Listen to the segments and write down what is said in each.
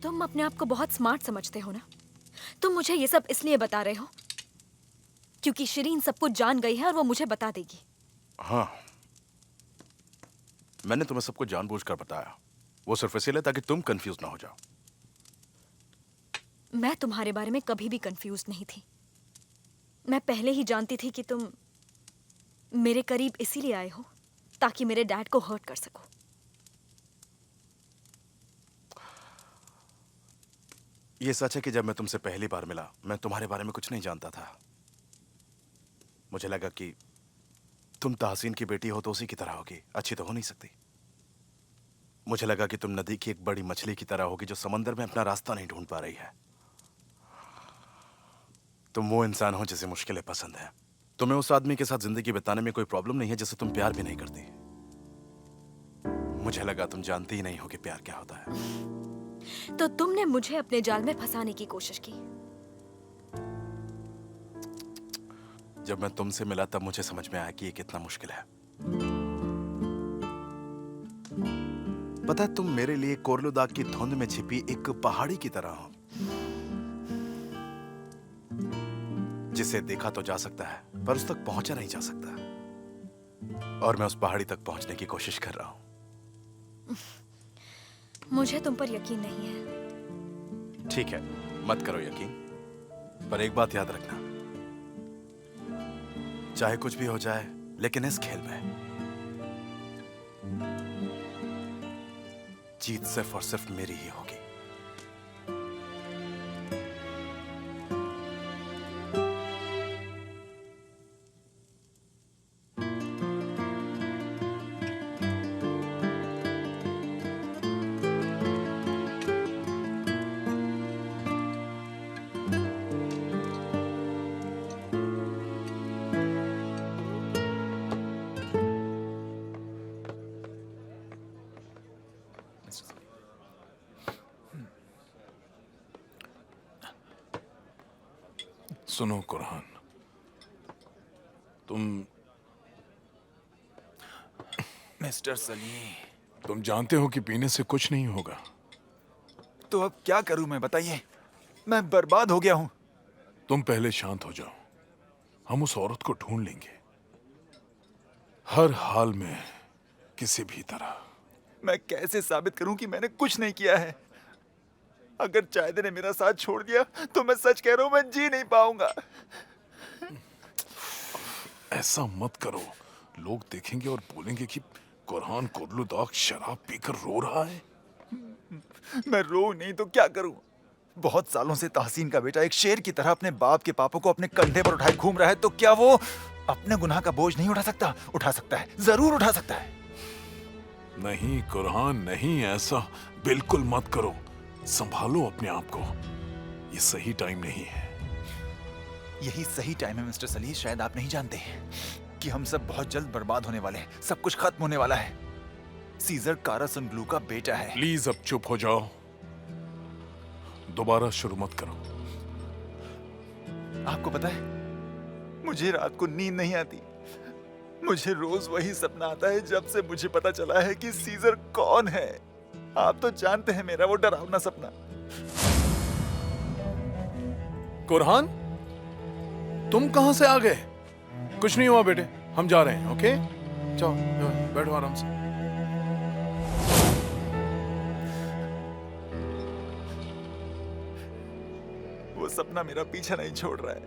तुम अपने आप को बहुत स्मार्ट समझते हो ना? तुम मुझे ये सब इसलिए बता रहे हो क्योंकि शिरीन सब कुछ जान गई है और वो मुझे बता देगी। हाँ, मैंने तुम्हें सब कुछ जानबूझकर बताया। वो सिर्फ इसीलिए ताकि तुम कंफ्यूज ना हो जाओ। मैं तुम्हारे बारे में कभी भी कंफ्यूज नहीं थी। मैं पहले ही जानती थी कि तुम मेरे करीब इसीलिए आए हो ताकि मेरे डैड को हर्ट कर सको। ये सच है कि जब मैं तुमसे पहली बार मिला, मैं तुम्हारे बारे में कुछ नहीं जानता था। मुझे लगा कि तुम तहसीन की बेटी हो तो उसी की तरह होगी, अच्छी तो हो नहीं सकती। मुझे लगा कि तुम नदी की एक बड़ी मछली की तरह होगी जो समंदर में अपना रास्ता नहीं ढूंढ पा रही है। तुम वो इंसान हो जिसे मुश्किलें पसंद है। तुम्हें उस आदमी के साथ जिंदगी बिताने में कोई प्रॉब्लम नहीं है जिसे तुम प्यार भी नहीं करती। मुझे लगा तुम जानती ही नहीं हो कि प्यार क्या होता है। तो तुमने मुझे अपने जाल में फंसाने की कोशिश की। जब मैं तुमसे मिला तब मुझे समझ में आया कि ये कितना मुश्किल है। पता है, तुम मेरे लिए कोरलुदाग की धुंध में छिपी एक पहाड़ी की तरह हो जिसे देखा तो जा सकता है पर उस तक पहुंचा नहीं जा सकता। और मैं उस पहाड़ी तक पहुंचने की कोशिश कर रहा हूं। मुझे तुम पर यकीन नहीं है। ठीक है, मत करो यकीन, पर एक बात याद रखना, चाहे कुछ भी हो जाए लेकिन इस खेल में जीत सिर्फ और सिर्फ मेरी ही होगी। सुनो कुरहान, तुम मिस्टर सली, तुम जानते हो कि पीने से कुछ नहीं होगा। तो अब क्या करूं मैं, बताइए। मैं बर्बाद हो गया हूं। तुम पहले शांत हो जाओ, हम उस औरत को ढूंढ लेंगे हर हाल में, किसी भी तरह। मैं कैसे साबित करूं कि मैंने कुछ नहीं किया है? अगर चायदे ने मेरा साथ छोड़ दिया तो मैं सच कह रहा हूं, मैं जी नहीं पाऊंगा। ऐसा मत करो, लोग देखेंगे और बोलेंगे कि कुरहान कोरलुदाग शराब पीकर रो रहा है। मैं रो नहीं तो क्या करूं? बहुत सालों से तहसीन का बेटा एक शेर की तरह अपने बाप के पापों को अपने कंधे पर उठाए घूम रहा है, तो क्या वो अपने गुनाह का बोझ नहीं उठा सकता? उठा सकता है, जरूर उठा सकता है। नहीं कुरहान, नहीं, ऐसा बिल्कुल मत करो। संभालो अपने आप को, ये सही टाइम नहीं है। यही सही टाइम है मिस्टर सली। शायद आप नहीं जानते कि हम सब बहुत जल्द बर्बाद होने वाले हैं। सब कुछ खत्म होने वाला है। सीजर कारासुनग्लू का बेटा है। प्लीज अब चुप हो जाओ, दोबारा शुरू मत करो। आपको पता है, मुझे रात को नींद नहीं आती। मुझे रोज वही सपना आता है जब से मुझे पता चला है कि सीजर कौन है। आप तो जानते हैं मेरा वो डरावना सपना। कुरहान, तुम कहां से आ गए? कुछ नहीं हुआ बेटे, हम जा रहे हैं। ओके, जाओ बैठो आराम से। वो सपना मेरा पीछा नहीं छोड़ रहा है।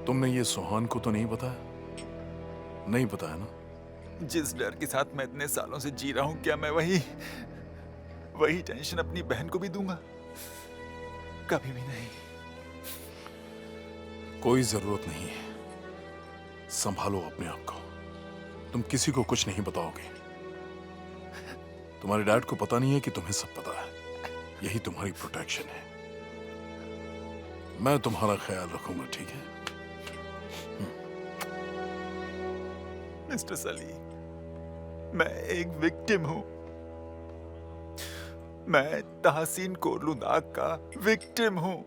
तुमने ये सुहान को तो नहीं बताया? नहीं बताया ना? जिस डर के साथ मैं इतने सालों से जी रहा हूं, क्या मैं वही टेंशन अपनी बहन को भी दूंगा? कभी भी नहीं। कोई जरूरत नहीं है, संभालो अपने आप को। तुम किसी को कुछ नहीं बताओगे। तुम्हारे डैड को पता नहीं है कि तुम्हें सब पता है। यही तुम्हारी प्रोटेक्शन है। मैं तुम्हारा ख्याल रखूंगा, ठीक है? मिस्टर सली, मैं एक विक्टिम हूं। मैं तहसीन कोरलुदाग का विक्टिम हूं,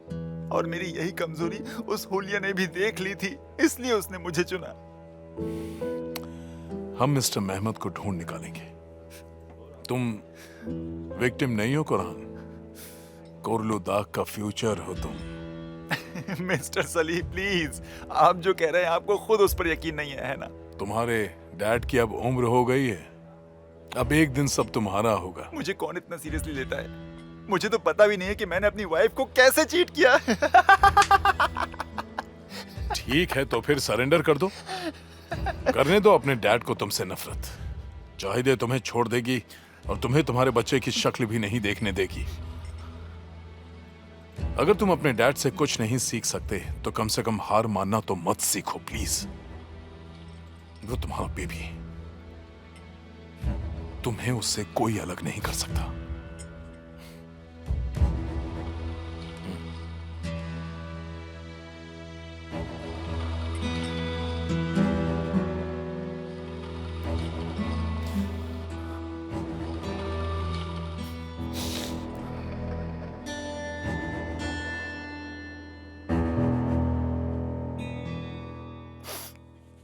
और मेरी यही कमजोरी उस हुलिया ने भी देख ली थी, इसलिए उसने मुझे चुना। हम मिस्टर मेहमद को ढूंढ निकालेंगे। तुम विक्टिम नहीं हो कुरहान, कोरलू दाग का फ्यूचर हो तुम। मिस्टर सलीम प्लीज, आप जो कह रहे हैं आपको खुद उस पर यकीन नहीं है ना? तुम्हारे डैड की अब उम्र हो गई है, अब एक दिन सब तुम्हारा होगा। मुझे कौन इतना सीरियसली लेता है? मुझे तो पता भी नहीं है कि मैंने अपनी वाइफ को कैसे चीट किया। ठीक है तो फिर सरेंडर कर दो, करने दो अपने डैड को तुमसे नफरत। चाहिए तुम्हें छोड़ देगी और तुम्हें तुम्हारे बच्चे की शक्ल भी नहीं देखने देगी। अगर तुम अपने डैड से कुछ नहीं सीख सकते तो कम से कम हार मानना तो मत सीखो प्लीज। वो तुम्हारा बेबी है, तुम्हें उससे कोई अलग नहीं कर सकता।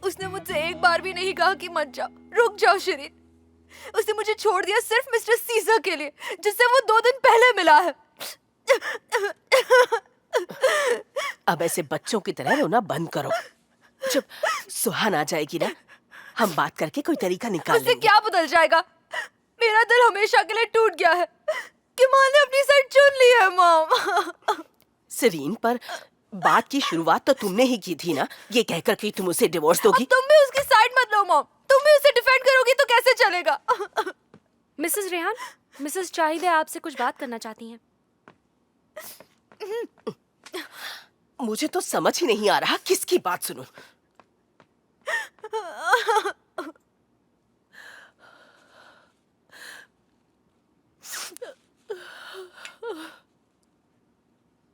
उसने मुझसे एक बार भी नहीं कहा कि मत जाओ, रुक जाओ शिरीन। उसने मुझे छोड़ दिया सिर्फ मिस्टर सीजर के लिए, जिससे वो 2 दिन पहले मिला है। अब ऐसे बच्चों की तरह रोना बंद करो। जब सुहान आ जाएगी ना, हम बात करके कोई तरीका निकाल उससे लेंगे। क्या बदल जाएगा? मेरा दिल हमेशा के लिए टूट गया है कि माँ ने अपनी साइड चुन ली है। मॉम, सरीन, पर बात की शुरुआत तो तुमने ही की थी ना, ये कहकर कि तुम उसे डिवोर्स अब दोगी। तुम भी उसकी साइड मत लो मॉम। तुम भी उसे डिफेंड करोगी तो कैसे चलेगा? मिसेस रेहान, मिसेस चाहिदे आपसे कुछ बात करना चाहती हैं। मुझे तो समझ ही नहीं आ रहा किसकी बात सुनूं।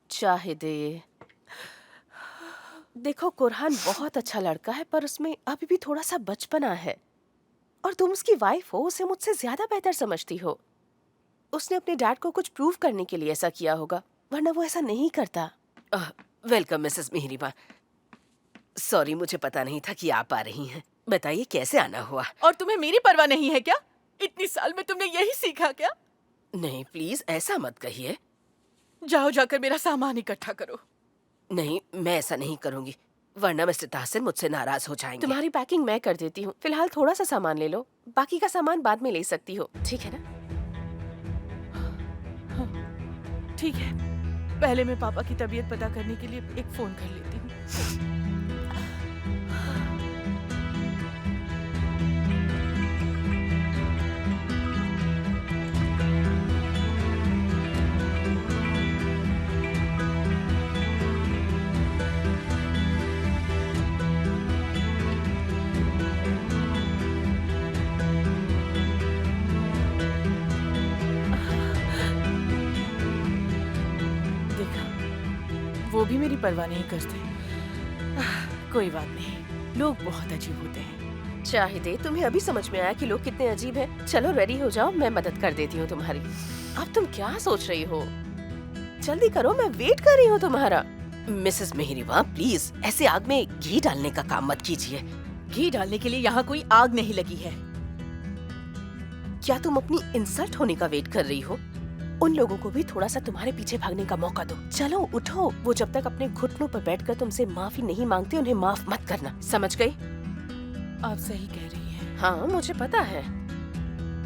चाहिदे, देखो कुरहान बहुत अच्छा लड़का है, पर उसमें अभी भी थोड़ा सा बचपना है। और तुम उसकी वाइफ हो, उसे मुझसे ज्यादा बेहतर समझती हो। उसने अपने डैड को कुछ प्रूव करने के लिए ऐसा किया होगा, वरना वो ऐसा नहीं करता। Welcome Mrs मेहरीबा। सॉरी, मुझे पता नहीं था कि आप आ रही हैं। बताइए कैसे आना हुआ? और तुम्हें मेरी परवाह नहीं है क्या? इतनी साल में तुमने यही सीखा क्या? नहीं प्लीज ऐसा मत कहिए। जाओ जाकर मेरा सामान इकट्ठा करो। नहीं, मैं ऐसा नहीं करूंगी, वरना मिस्टर ताहसिन मुझसे नाराज हो जाएंगे। तुम्हारी पैकिंग मैं कर देती हूँ। फिलहाल थोड़ा सा सामान ले लो, बाकी का सामान बाद में ले सकती हो, ठीक है ना? ठीक है, पहले मैं पापा की तबीयत पता करने के लिए एक फोन कर लेती हूँ। वो भी मेरी परवाह नहीं करते। कोई बात नहीं, लोग बहुत अजीब होते हैं। चाहिए तुम्हें अभी समझ में आया कि लोग कितने अजीब हैं? चलो रेडी हो जाओ, मैं मदद कर देती हूँ तुम्हारी। अब तुम क्या सोच रही हो? जल्दी करो, मैं वेट कर रही हूँ तुम्हारा। मिसेस मेहरीबा प्लीज ऐसे आग में घी डालने का काम मत कीजिए। घी डालने के लिए यहाँ कोई आग नहीं लगी है। क्या तुम अपनी इंसल्ट होने का वेट कर रही हो? उन लोगों को भी थोड़ा सा तुम्हारे पीछे भागने का मौका दो। चलो उठो, वो जब तक अपने घुटनों पर बैठकर तुमसे माफी नहीं मांगते उन्हें माफ मत करना, समझ गई? आप सही कह रही हैं। हाँ मुझे पता है।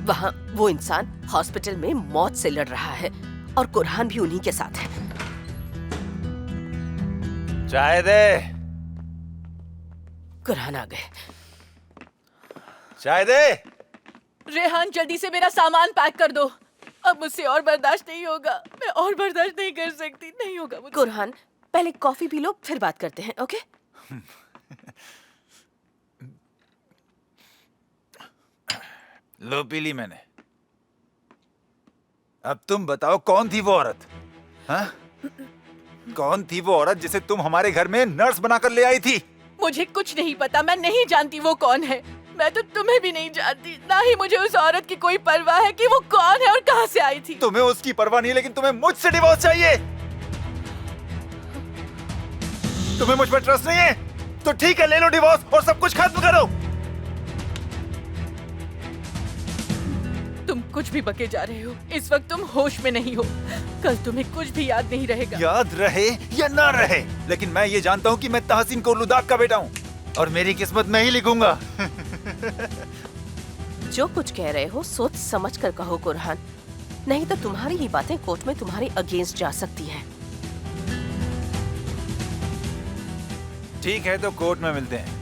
वहाँ वो इंसान हॉस्पिटल में मौत से लड़ रहा है और कुरहान भी उन्हीं के साथ है। चाय दे। कुरहान आ गए। चाय दे। रेहान जल्दी से मेरा सामान पैक कर दो। अब मुझसे और बर्दाश्त नहीं होगा, मैं और बर्दाश्त नहीं कर सकती, नहीं होगा मुझसे। कुरहान पहले कॉफी पी लो, फिर बात करते हैं, ओके? लो पी ली मैंने। अब तुम बताओ कौन थी वो औरत? हाँ? कौन थी वो औरत जिसे तुम हमारे घर में नर्स बनाकर ले आई थी? मुझे कुछ नहीं पता, मैं नहीं जानती वो कौन है। मैं तो तुम्हें भी नहीं जानती, ना ही मुझे उस औरत की कोई परवाह है कि वो कौन है और कहां से आई थी। तुम्हें उसकी परवाह नहीं, लेकिन तुम्हें मुझसे डिवोर्स चाहिए। तुम्हें मुझ पर ट्रस्ट नहीं है तो ठीक है, ले लो डिवोर्स और सब कुछ खत्म करो। तुम कुछ भी बके जा रहे हो। इस वक्त तुम होश में नहीं हो। कल तुम्हें कुछ भी याद नहीं रहेगा। याद रहे या ना रहे, लेकिन मैं ये जानता हूँ कि मैं तहसीन को लुदाक का बेटा हूँ और मेरी किस्मत मैं ही लिखूंगा। जो कुछ कह रहे हो सोच समझ कर कहो कुरहान, नहीं तो तुम्हारी ही बातें कोर्ट में तुम्हारे अगेंस्ट जा सकती है। ठीक है, तो कोर्ट में मिलते हैं।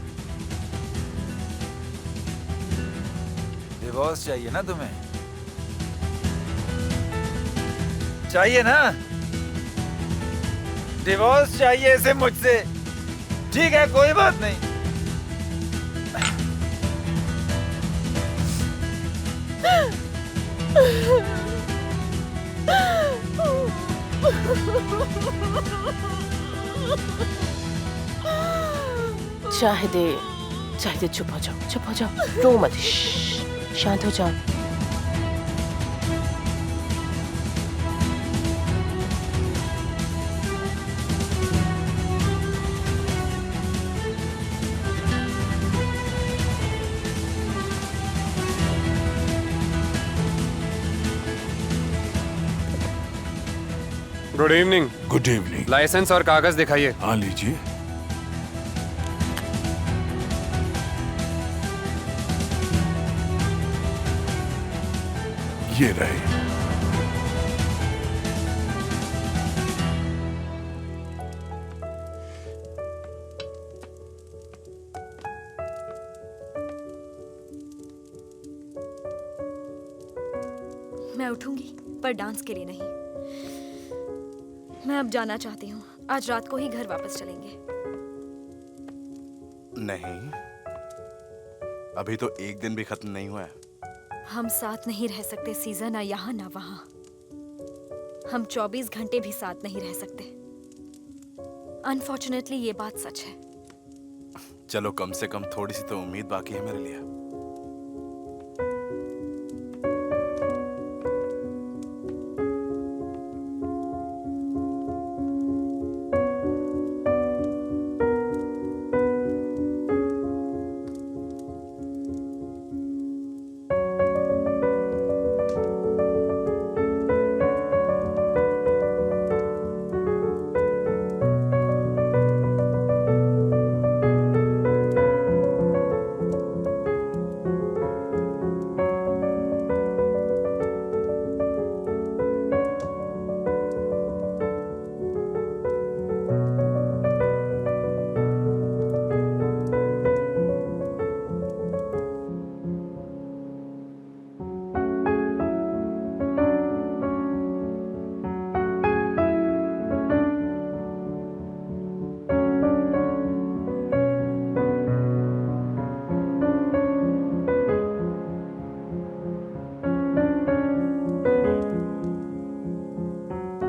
डिवोर्स चाहिए ना तुम्हें? चाहिए ना? डिवोर्स चाहिए इसे मुझसे? ठीक है, कोई बात नहीं। चाहे दे चुप हो जाओ, रो मत, शांत हो जाओ। Good evening. Good evening. Licence और कागज दिखाइए। हाँ लीजिए। ये रहे। मैं उठूंगी पर डांस के लिए नहीं। मैं अब जाना चाहती हूँ। आज रात को ही घर वापस चलेंगे। नहीं, अभी तो एक दिन भी खत्म नहीं हुआ है। हम साथ नहीं रह सकते सीजन, ना यहाँ ना वहाँ। हम 24 घंटे भी साथ नहीं रह सकते। अनफॉर्चुनेटली ये बात सच है। चलो कम से कम थोड़ी सी तो उम्मीद बाकी है मेरे लिए।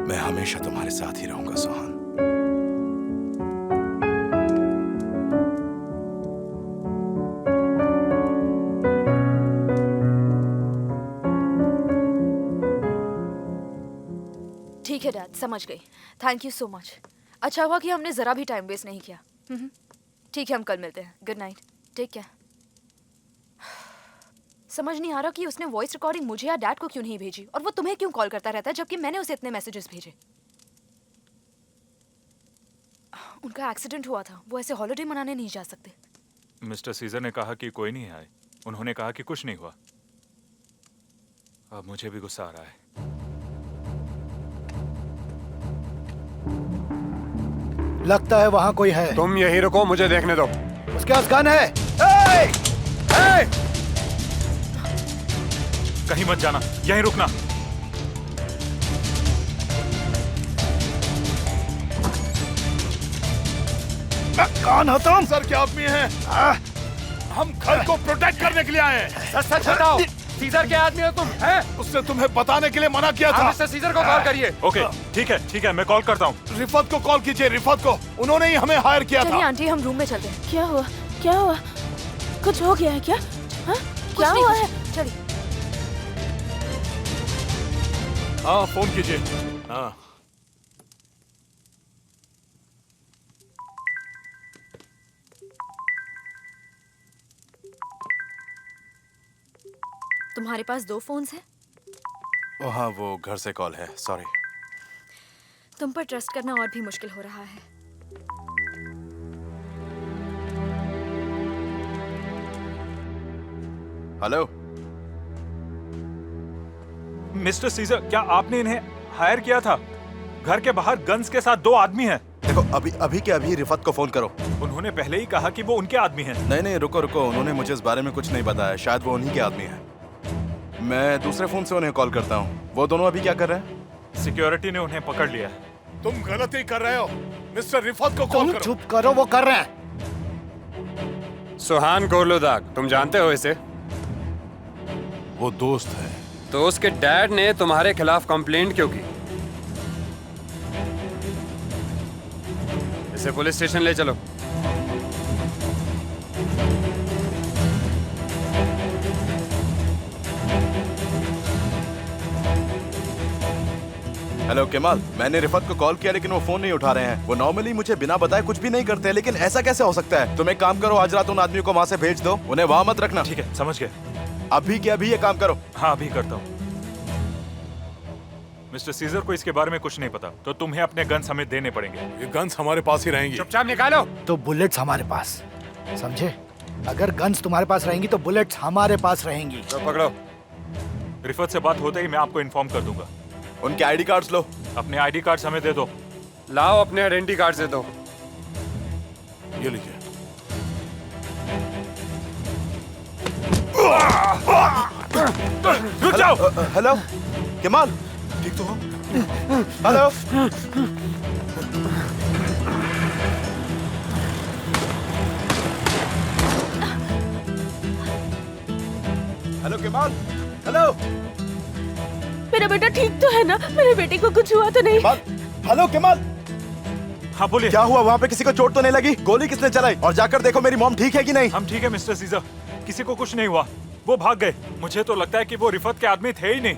मैं हमेशा तुम्हारे साथ ही रहूंगा सोहन। ठीक है डैड, समझ गई। Thank you so much. अच्छा हुआ कि हमने जरा भी टाइम वेस्ट नहीं किया। ठीक है, हम कल मिलते हैं। Good night, take care. समझ नहीं आ रहा कि उसने वॉइस रिकॉर्डिंग मुझे या डैड को क्यों नहीं भेजी, और वो तुम्हें क्यों कॉल करता रहता है जबकि मैंने उसे इतने मैसेजेस भेजे। उनका एक्सीडेंट हुआ था, वो ऐसे हॉलिडे मनाने नहीं जा सकते। मिस्टर सीजर ने कहा कि कोई नहीं आए। उन्होंने कहा कि कुछ नहीं हुआ। अब मुझे भी गुस्सा आ रहा है। लगता है वहां कोई है। तुम यहीं रुको, मुझे देखने दो। उसके पास गन है। कहीं मत जाना, यहीं रुकना। कौन हो तुम? सर, क्या आदमी है? हम घर को प्रोटेक्ट करने के लिए आए हैं। सच बताओ, सीजर के आदमी हो तुम? हैं? उसने तुम्हें बताने के लिए मना किया था। मिस्टर सीजर को कॉल करिए। ओके, ठीक है, मैं कॉल करता हूँ। रिफत को कॉल कीजिए, रिफत को। उन्होंने ही हमें हायर किया चलिए था। आंटी, हम रूम में चलते हैं। क्या हुआ? कुछ हो गया है क्या? हाँ? क्या हुआ है? चलिए। हाँ, फोन कीजिए। हाँ। तुम्हारे पास 2 फोन्स हैं? ओ हाँ, वो घर से कॉल है, सॉरी। तुम पर ट्रस्ट करना और भी मुश्किल हो रहा है। हेलो। मिस्टर सीजर, क्या आपने इन्हें हायर किया था? घर के बाहर गन्स के साथ 2 आदमी हैं। देखो, अभी अभी के अभी रिफत को फोन करो। उन्होंने पहले ही कहा कि वो उनके आदमी हैं। नहीं नहीं, रुको रुको, उन्होंने मुझे इस बारे में कुछ नहीं बताया। शायद वो उन्हीं के आदमी हैं। मैं दूसरे फोन से उन्हें कॉल करता हूँ। वो दोनों अभी क्या कर रहे हैं? सिक्योरिटी ने उन्हें पकड़ लिया है। तुम गलती कर रहे हो। मिस्टर रिफत को कॉल तुम करो। चुप करो, वो कर रहे हैं। सुहान कोर्लुदाग, तुम जानते हो इसे? वो दोस्त है। तो उसके डैड ने तुम्हारे खिलाफ कंप्लेंट क्यों की? इसे पुलिस स्टेशन ले चलो। हेलो केमाल, मैंने रिफत को कॉल किया लेकिन वो फोन नहीं उठा रहे हैं। वो नॉर्मली मुझे बिना बताए कुछ भी नहीं करते, लेकिन ऐसा कैसे हो सकता है? तुम एक काम करो, आज रात उन आदमियों को वहाँ से भेज दो, उन्हें वहाँ मत रखना। ठीक है, समझ गए। अभी के अभी ये काम करो। हाँ, अभी करता हूँ। मिस्टर सीजर को इसके बारे में कुछ नहीं पता, तो तुम्हें अपने गन्स हमें देने पड़ेंगे। ये गन्स हमारे पास ही रहेंगी। चुपचाप निकालो। तो बुलेट्स हमारे पास, समझे? अगर गन्स तुम्हारे पास रहेंगी तो बुलेट्स हमारे पास रहेंगी। तो पकड़ो। रिफत से बात होते ही मैं आपको इन्फॉर्म कर दूंगा। उनके आईडी कार्ड्स लो। अपने आईडी कार्ड्स हमें दे दो। लाओ अपने आइडेंटिटी कार्ड दे दो। ये लीजिए। रुक जाओ। हेलो केमाल, ठीक तो हो? हेलो। Hello Kemal, hello. मेरा बेटा ठीक तो है ना? मेरे बेटे को कुछ हुआ तो नहीं? Kemal, hello Kemal. हाँ बोलिए। क्या हुआ? वहाँ पे किसी को चोट तो नहीं लगी? गोली किसने चलाई? और जाकर देखो मेरी मॉम ठीक है कि नहीं। हम ठीक है मिस्टर सीजर, किसी को कुछ नहीं हुआ। वो भाग गए। मुझे तो लगता है कि वो रिफत के आदमी थे ही नहीं।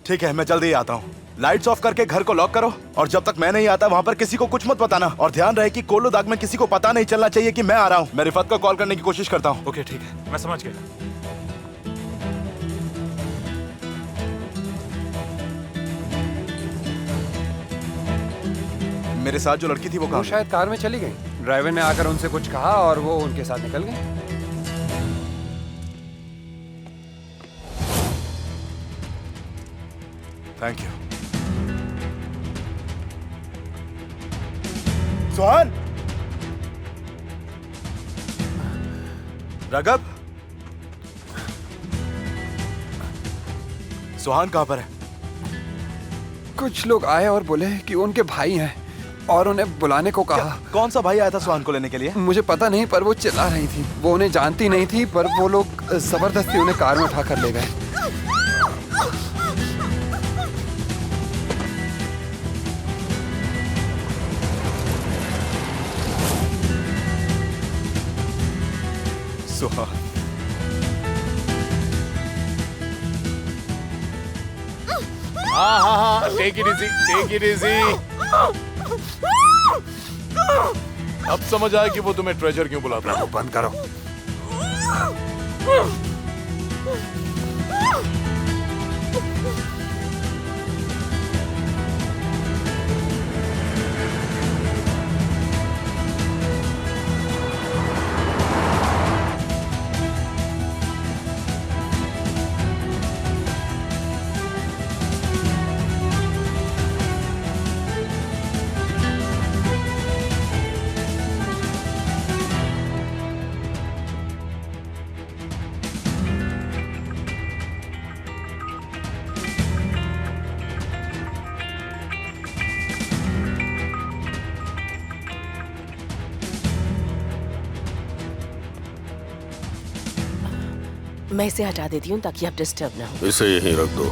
ठीक है, मैं जल्दी ही आता हूँ। लाइट्स ऑफ करके घर को लॉक करो, और जब तक मैं नहीं आता वहाँ पर किसी को कुछ मत बताना। और ध्यान रहे कि कोर्लुदाग में किसी को पता नहीं चलना चाहिए कि मैं आ रहा हूँ। मैं रिफत को कॉल करने की कोशिश करता हूँ। ओके ठीक है, मैं समझ गया। मेरे साथ जो लड़की थी वो वो कहाँ? शायद कार में चली गई। ड्राइवर ने आकर उनसे कुछ कहा और वो उनके साथ निकल गए। Thank you. सुहान, राघव, सुहान कहाँ पर है? कुछ लोग आए और बोले कि उनके भाई हैं और उन्हें बुलाने को कहा। कौन सा भाई आया था सुहान को लेने के लिए? मुझे पता नहीं, पर वो चिल्ला रही थी। वो उन्हें जानती नहीं थी, पर वो लोग जबरदस्ती उन्हें कार में उठा कर ले गए। सुहान, हाँ हाँ हाँ, take it easy, take it easy. अब समझ आया कि वो तुम्हें ट्रेजर क्यों बुलाता है। बंद करो। मैं इसे हटा देती हूँ ताकि आप डिस्टर्ब ना हो। इसे यहीं रख दो।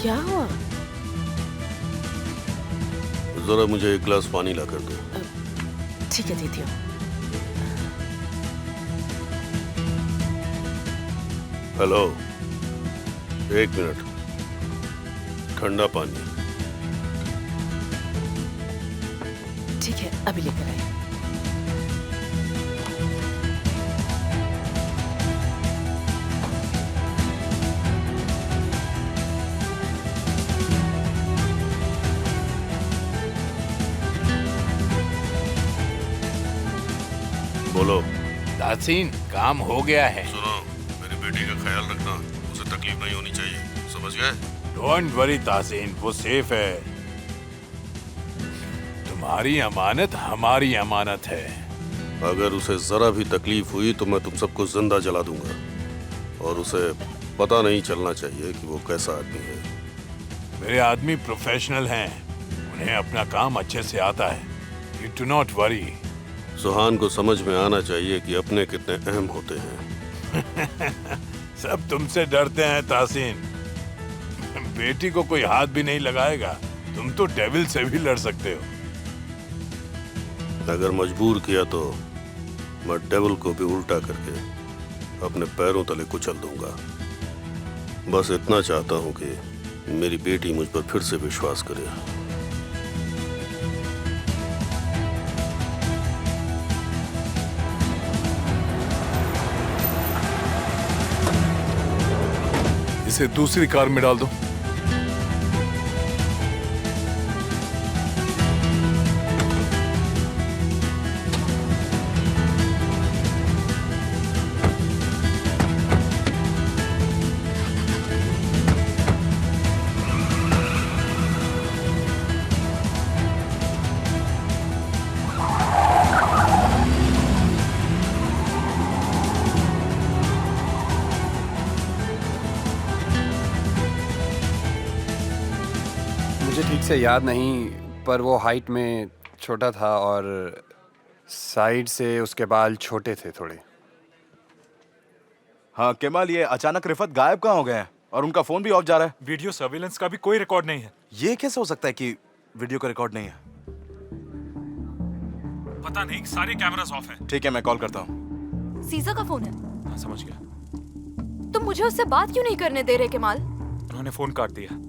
क्या हुआ? जरा मुझे एक गिलास पानी ला कर दो। ठीक है, देती हूँ। हेलो, एक मिनट, ठंडा पानी। ठीक है, अभी लेकर आई। बोलो। तासीन, काम हो गया है। सुनो, मेरी बेटी का ख्याल रखना, उसे तकलीफ नहीं होनी चाहिए, समझ गए? डोंट वरी तासीन, वो सेफ है। तुम्हारी अमानत हमारी अमानत है। अगर उसे जरा भी तकलीफ हुई तो मैं तुम सबको जिंदा जला दूंगा, और उसे पता नहीं चलना चाहिए कि वो कैसा आदमी है। मेरे आदमी प्रोफेशनल हैं, उन्हें अपना काम अच्छे से आता है। You do not worry. Suhan को समझ में आना चाहिए कि अपने कितने अहम होते हैं। सब तुमसे डरते हैं तासीन। बेटी को कोई हाथ भी नहीं लगाएगा। तुम तो डेविल से भी लड़ सकते हो। अगर मजबूर किया तो मैं डेविल को भी उल्टा करके अपने पैरों तले कुचल दूंगा। बस इतना चाहता हूं कि मेरी बेटी मुझ पर फिर से विश्वास करे। इसे दूसरी कार में डाल दो। मुझे ठीक से याद नहीं, पर वो हाइट में छोटा था और साइड से उसके बाल छोटे थे थोड़े। हाँ केमाल, ये अचानक रिफत गायब कहाँ हो गए हैं और उनका फोन भी ऑफ जा रहा है। वीडियो सर्विलेंस का भी कोई रिकॉर्ड नहीं है। ये कैसे हो सकता है कि वीडियो का रिकॉर्ड नहीं है? पता नहीं, सारे कैमरास ऑफ हैं। ठीक है, मैं कॉल करता हूँ। सीजा का फोन है। हाँ, समझ गया। तुम मुझे उससे बात क्यों नहीं करने दे रहे केमाल? उन्होंने फोन काट दिया।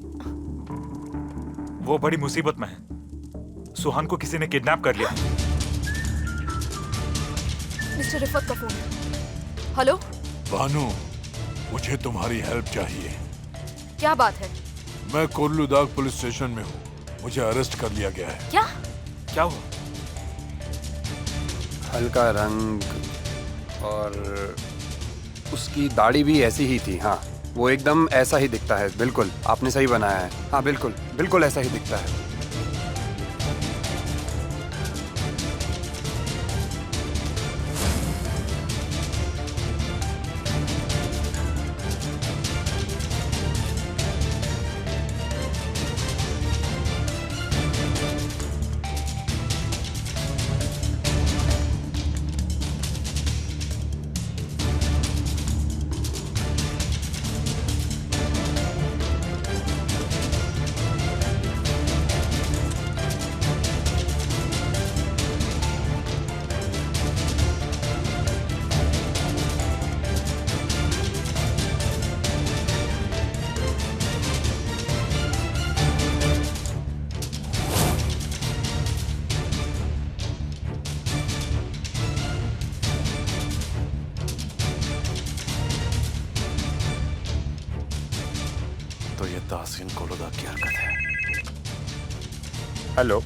वो बड़ी मुसीबत में है। सुहान को किसी ने किडनैप कर लिया। मिस्टर रिफत का फोन है। हेलो बानू, मुझे तुम्हारी हेल्प चाहिए। क्या बात है? मैं कोल्लूदाग पुलिस स्टेशन में हूँ। मुझे अरेस्ट कर लिया गया है। क्या क्या हुआ? हल्का रंग और उसकी दाढ़ी भी ऐसी ही थी। हाँ, वो एकदम ऐसा ही दिखता है। बिल्कुल, आपने सही बनाया है। हाँ बिल्कुल, बिल्कुल ऐसा ही दिखता है। तो ये तासीन कोल्लूदाग की हरकत है। हेलो,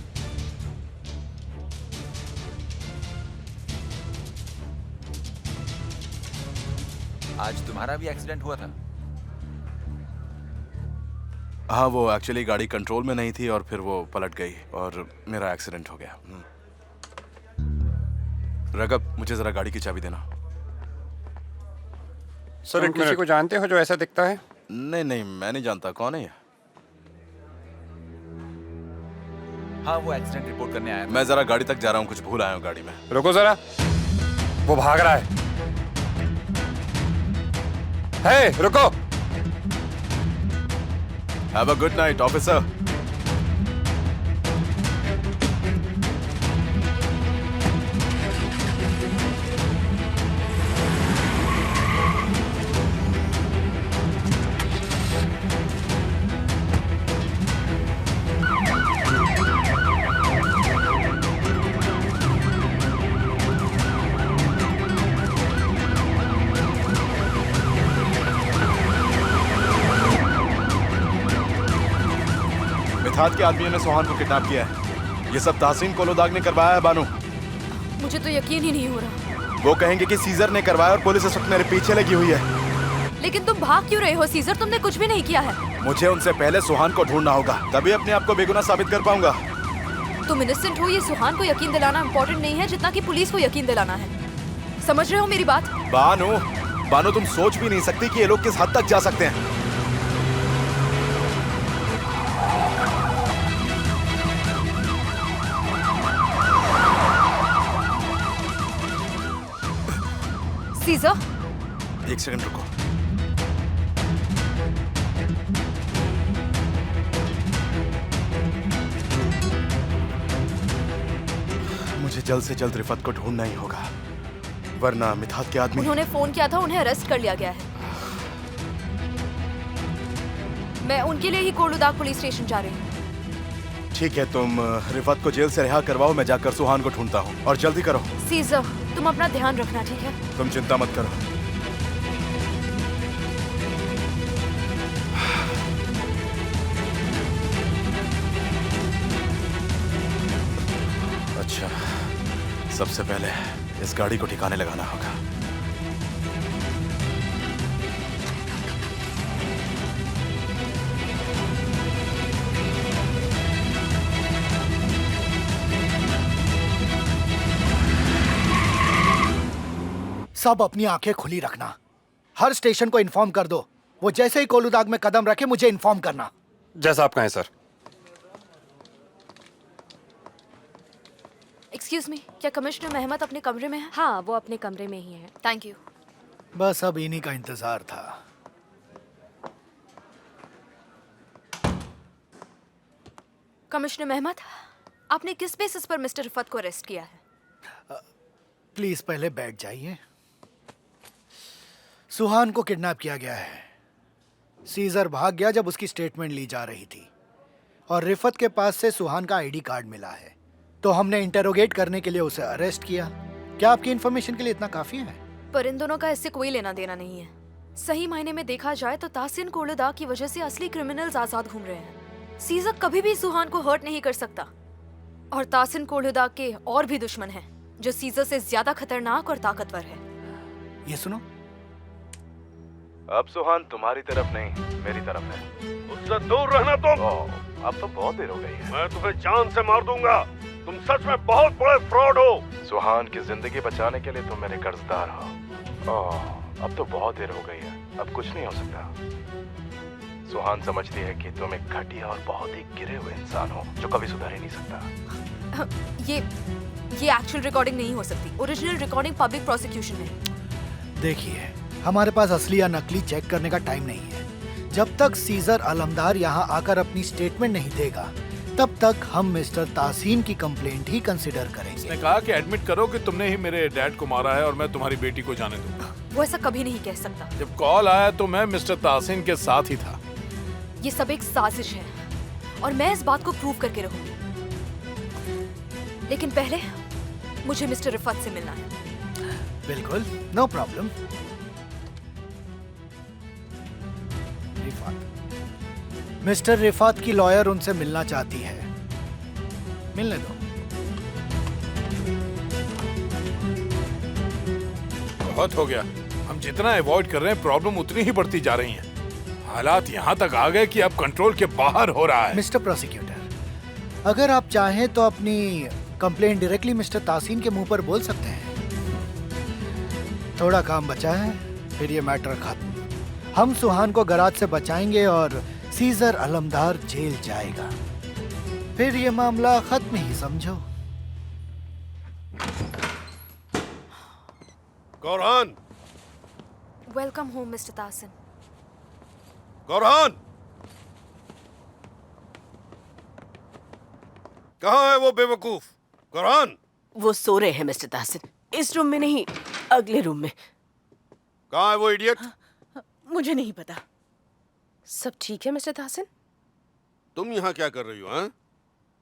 आज तुम्हारा भी एक्सीडेंट हुआ था? हाँ, वो एक्चुअली गाड़ी कंट्रोल में नहीं थी और फिर वो पलट गई और मेरा एक्सीडेंट हो गया। रगब, मुझे जरा गाड़ी की चाबी देना। सर, तुम किसी को जानते हो जो ऐसा दिखता है? नहीं नहीं, मैं नहीं जानता। कौन है ये? हाँ, वो एक्सीडेंट रिपोर्ट करने आया था। मैं जरा गाड़ी तक जा रहा हूँ, कुछ भूल आया हूँ गाड़ी में। रुको जरा, वो भाग रहा है। हे, रुको। Have a good night officer. Mithat के आदमियों ने सुहान को किडनैप किया है। ये सब ताहसीन कोलोदाग ने करवाया है बानू। मुझे तो यकीन ही नहीं हो रहा। वो कहेंगे कि सीजर ने करवाया और पुलिस इस वक्त मेरे पीछे लगी हुई है। लेकिन तुम भाग क्यों रहे हो सीजर? तुमने कुछ भी नहीं किया है। मुझे उनसे पहले सुहान को ढूंढना होगा, तभी अपने आप को बेगुनाह साबित कर पाऊंगा। तुम इनोसेंट हो, ये सुहान को यकीन दिलाना इम्पोर्टेंट नहीं है जितना कि पुलिस को यकीन दिलाना है। समझ रहे हो मेरी बात? बानू तुम सोच भी नहीं सकती कि ये लोग किस हद तक जा सकते हैं। सीजर, एक सेकंड रुको। मुझे जल्द से जल्द रिफत को ढूंढना ही होगा, वरना मिथात के आदमी। उन्होंने फोन किया था, उन्हें अरेस्ट कर लिया गया है। मैं उनके लिए ही कोलुदाग पुलिस स्टेशन जा रही हूँ। ठीक है, तुम रिफत को जेल से रिहा करवाओ, मैं जाकर सुहान को ढूंढता हूँ। और जल्दी करो। सीजर, तुम अपना ध्यान रखना, ठीक है? तुम चिंता मत करो। अच्छा, सबसे पहले इस गाड़ी को ठिकाने लगाना होगा। सब अपनी आंखें खुली रखना। हर स्टेशन को इन्फॉर्म कर दो। वो जैसे ही कोलुदाग में कदम रखे मुझे इन्फॉर्म करना। जैसा आप कहें सर। एक्सक्यूज मी, क्या कमिश्नर मेहमत अपने कमरे में है? हाँ, वो अपने कमरे में ही है। Thank you. बस अब इन्हीं का इंतजार था। कमिश्नर मेहमत, आपने किस बेसिस पर मिस्टर रिफत को अरेस्ट किया है? प्लीज पहले बैठ जाइए। सुहान को किडनैप किया गया है। सीजर भाग गया जब उसकी स्टेटमेंट ली जा रही थी और रिफत के पास से सुहान का आईडी कार्ड मिला है, तो हमने इंटेरोगेट करने के लिए उसे अरेस्ट किया। क्या आपकी इंफॉर्मेशन के लिए इतना काफी है? पर इन दोनों का इससे कोई लेना देना नहीं है। सही मायने में देखा जाए तो ताहसीन कोलुदाग की वजह से असली क्रिमिनल्स आजाद घूम रहे हैं। सीजर कभी भी सुहान को हर्ट नहीं कर सकता, और ताहसीन कोलुदाग के और भी दुश्मन हैं जो सीजर से ज्यादा खतरनाक और ताकतवर है। ये सुनो, अब सुहान तुम्हारी तरफ नहीं मेरी तरफ है। उससे दूर रहना तुम। अब तो बहुत देर हो गई है। मैं तुम्हें जान से मार दूंगा। तुम सच में बहुत बड़े फ्रॉड हो। सुहान की जिंदगी बचाने के लिए तुम मेरे कर्जदार हो। अब तो बहुत देर हो गई है, अब कुछ नहीं हो सकता। सुहान समझती है कि तुम एक घटिया और बहुत ही गिरे हुए इंसान हो जो कभी सुधर ही नहीं सकता। ये एक्चुअल रिकॉर्डिंग नहीं हो सकती। ओरिजिनल रिकॉर्डिंग पब्लिक प्रोसिक्यूशन में। देखिए, हमारे पास असली या नकली चेक करने का टाइम नहीं है। जब तक सीजर अलमदार यहाँ आकर अपनी स्टेटमेंट नहीं देगा, तब तक हम मिस्टर तासीन की कंप्लेंट ही कंसिडर करेंगे। उसने कहा कि एडमिट करो कि तुमने ही मेरे डैड को मारा है और मैं तुम्हारी बेटी को जाने दूंगा। वो ऐसा कभी नहीं कह सकता। जब कॉल आया तो मैं मिस्टर तासीन के साथ ही था। ये सब एक साजिश है और मैं इस बात को प्रूव करके रहूंगी। लेकिन पहले मुझे मिस्टर रिफत से मिलना है। बिल्कुल, नो प्रॉब्लम। मिस्टर रिफात की लॉयर उनसे मिलना चाहती है, मिलने दो। बहुत हो गया। हम जितना अवॉइड कर रहे हैं प्रॉब्लम उतनी ही बढ़ती जा रही है। हालात यहाँ तक आ गए कि अब कंट्रोल के बाहर हो रहा है। मिस्टर प्रोसिक्यूटर, अगर आप चाहें तो अपनी कंप्लेंट डायरेक्टली मिस्टर तासीन के मुंह पर बोल सकते हैं। थोड़ा काम बचा है, फिर ये मैटर खत्म। हम सुहान को गराज से बचाएंगे और सीजर अलमदार जेल जाएगा। फिर ये मामला खत्म ही समझो। गौरहान, वेलकम होम मिस्टर तासिन। गौरहान, कहाँ है वो बेवकूफ कुरान? वो सो रहे हैं मिस्टर ताहसिन, इस रूम में नहीं, अगले रूम में। कहाँ है वो इडियट? मुझे नहीं पता। सब ठीक है मिस्टर ताहसिन? तुम यहाँ क्या कर रही हो? हैं?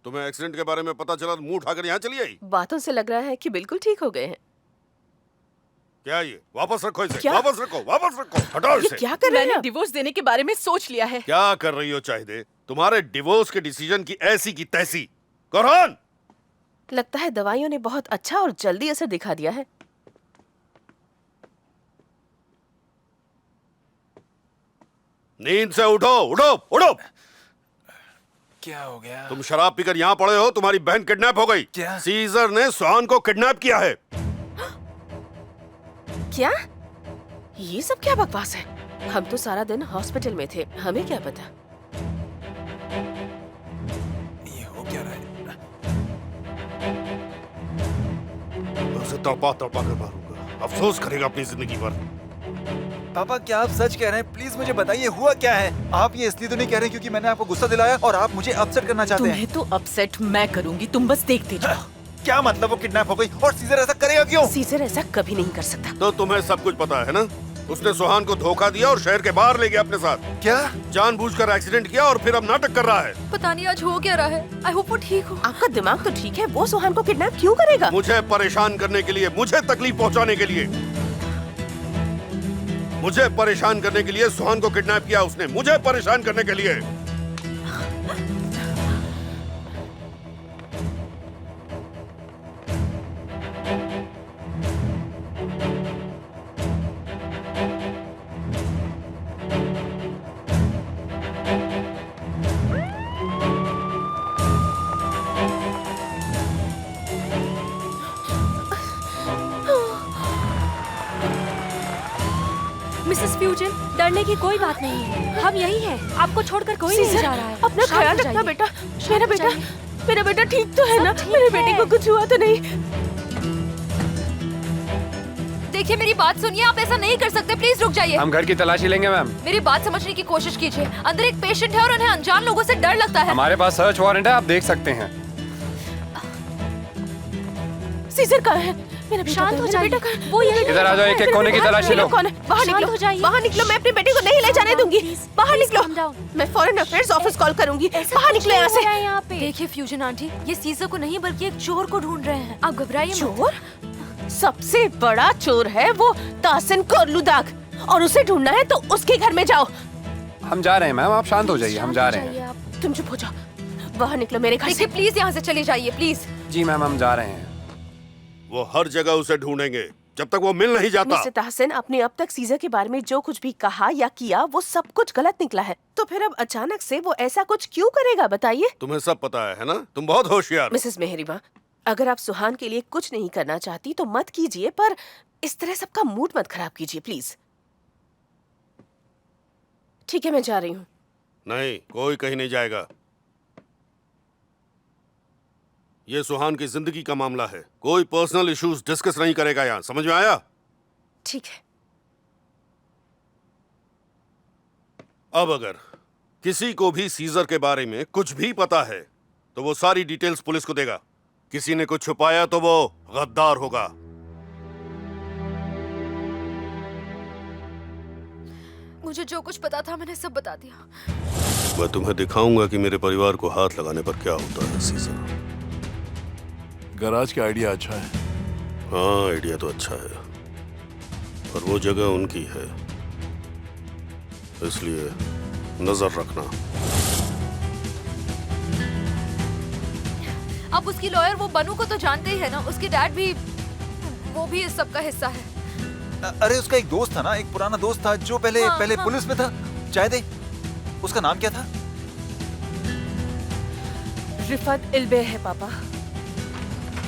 तुम्हें एक्सीडेंट के बारे में पता चला तो मुंह उठाकर यहाँ चली आई? बातों से लग रहा है कि बिल्कुल ठीक हो गए हैं। क्या ये? वापस रखो इसे। क्या? वापस रखो, वापस रखो, हटाओ ये इसे। क्या कर रहे हैं मैंने आप? डिवोर्स देने के बारे में सोच लिया है। क्या कर रही हो चाहिदे? तुम्हारे डिवोर्स के डिसीजन की ऐसी की तैसी। कुरान, लगता है दवाइयों ने बहुत अच्छा और जल्दी असर दिखा दिया है। नींद से उठो, उठो, उठो। क्या हो गया? तुम शराब पीकर यहाँ पड़े हो, तुम्हारी बहन किडनैप हो गई। क्या? सीजर ने सुहान को किडनैप किया है। क्या? ये सब क्या बकवास है? हम तो सारा दिन हॉस्पिटल में थे, हमें क्या पता। ये हो क्या रहा है? उसे तड़पा तड़पा कर मारूंगा, अफसोस करेगा अपनी जिंदगी पर। पापा क्या आप सच कह रहे हैं? प्लीज मुझे बताइए हुआ क्या है? आप ये इसलिए तो नहीं कह रहे क्योंकि मैंने आपको गुस्सा दिलाया और आप मुझे अपसेट करना चाहते हैं? तुम्हें तो अपसेट मैं करूंगी, तुम बस देखते जाओ। क्या मतलब वो किडनैप हो गई और सीजर ऐसा करेगा क्यों? सीजर ऐसा कभी नहीं कर सकता। तो तुम्हें सब कुछ पता है ना? उसने सुहान को धोखा दिया और शहर के बाहर ले गया अपने साथ। क्या? जानबूझकर एक्सीडेंट किया और फिर अब नाटक कर रहा है। पता नहीं आज हो क्या रहा है। आई होप वो ठीक हो। आपका दिमाग तो ठीक है, वो सुहान को किडनैप क्यों करेगा? मुझे परेशान करने के लिए, मुझे तकलीफ पहुंचाने के लिए, मुझे परेशान करने के लिए सुहान को किडनैप किया उसने, मुझे परेशान करने के लिए। मिसेस फ्यूजन, डरने की कोई बात नहीं है, हम यही हैं। आपको छोड़कर कोई नहीं जा रहा है। अपना शांत ख्याल हो रखना जाइए। बेटा। मेरा बेटा ठीक तो है ना? सब ठीक मेरे है। बेटे को कुछ हुआ तो नहीं? देखिए मेरी बात सुनिए, आप ऐसा नहीं कर सकते, प्लीज रुक जाइए। हम घर की तलाशी लेंगे मैम। मेरी बात समझने की कोशिश कीजिए। अंदर एक पेशेंट है और उन्हें अनजान लोगों से डर लगता है। हमारे पास सर्च वारंट है, आप देख सकते हैं। सीजर कहाँ है? मेरा बेटा शांत कहाँ है? हो मेरा जाइए। बेटा कहाँ है? वो यही इधर आ जाओ, एक एक कोने की तलाशी लो। कौन है? बाहर शांत निकलो, हो जाइए। बाहर निकलो। मैं अपने बेटे को नहीं ले जाने दूंगी। बाहर Please निकलो। calm down. मैं फॉरेन अफेयर्स ऑफिस कॉल करूंगी। ऐसा बाहर कुछ निकलो यहाँ नहीं हो रहा है से। यहाँ पे। देखिए फ्यूजन आंटी, ये सीजर को नहीं बल्कि एक चोर को ढूंढ रहे हैं। आप घबराइए मत। चोर? सबसे बड़ा चोर है वो ताहसिन कोरलुदाग, और उसे ढूंढना है तो उसके घर में जाओ। हम जा रहे हैं मैम, आप शांत हो जाइए, हम जा रहे हैं। तुम चुप हो जाओ, बाहर निकलो मेरे घर देखिए से। प्लीज यहाँ से चले जाइए प्लीज। जी मैम, हम जा रहे हैं। वो हर जगह उसे ढूंढेंगे जब तक वो मिल नहीं जाता। मिस्टर ताहसिन, आपने अब तक सीजर के बारे में जो कुछ भी कहा या किया वो सब कुछ गलत निकला है, तो फिर अब अचानक से वो ऐसा कुछ क्यों करेगा, बताइए। तुम्हें सब पता है ना? तुम बहुत होशियार हो। मिसेस मेहरीबा, अगर आप सुहान के लिए कुछ नहीं करना चाहती तो मत कीजिए, पर इस तरह सबका मूड मत खराब कीजिए प्लीज। ठीक है, मैं जा रही हूँ। नहीं, कोई कहीं नहीं जाएगा। ये सुहान की जिंदगी का मामला है, कोई पर्सनल इश्यूज डिस्कस नहीं करेगा यहाँ, समझ में आया? ठीक है। अब अगर किसी को भी सीजर के बारे में कुछ भी पता है तो वो सारी डिटेल्स पुलिस को देगा। किसी ने कुछ छुपाया तो वो गद्दार होगा। मुझे जो कुछ पता था मैंने सब बता दिया। मैं तुम्हें दिखाऊंगा कि मेरे परिवार को हाथ लगाने पर क्या होता है सीजर। गराज का आइडिया अच्छा है। हाँ, आइडिया तो अच्छा है, पर वो जगह उनकी है, इसलिए नजर रखना। आप उसकी लॉयर वो बनू को तो जानते ही है ना, उसके डैड भी, वो भी इस सब का हिस्सा है। अरे उसका एक दोस्त था ना, एक पुराना दोस्त था जो पहले हाँ। पुलिस में था, जायदे। उसका नाम क्या था? रिफत इल्बे है पापा।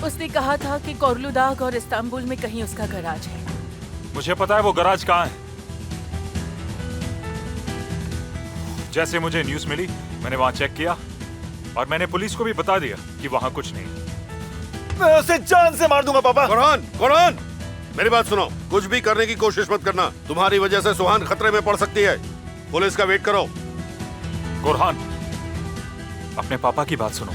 उसने कहा था कि कोरलुदाग और इस्तांबुल में कहीं उसका गराज है। मुझे पता है वो गराज कहाँ है। जैसे मुझे न्यूज़ मिली मैंने वहां चेक किया और मैंने पुलिस को भी बता दिया कि वहां कुछ नहीं। मैं उसे जान से मार दूंगा पापा। कुरान, मेरी बात सुनो, कुछ भी करने की कोशिश मत करना। तुम्हारी वजह से सुहान खतरे में पड़ सकती है। पुलिस का वेट करो। कुरान, अपने पापा की बात सुनो।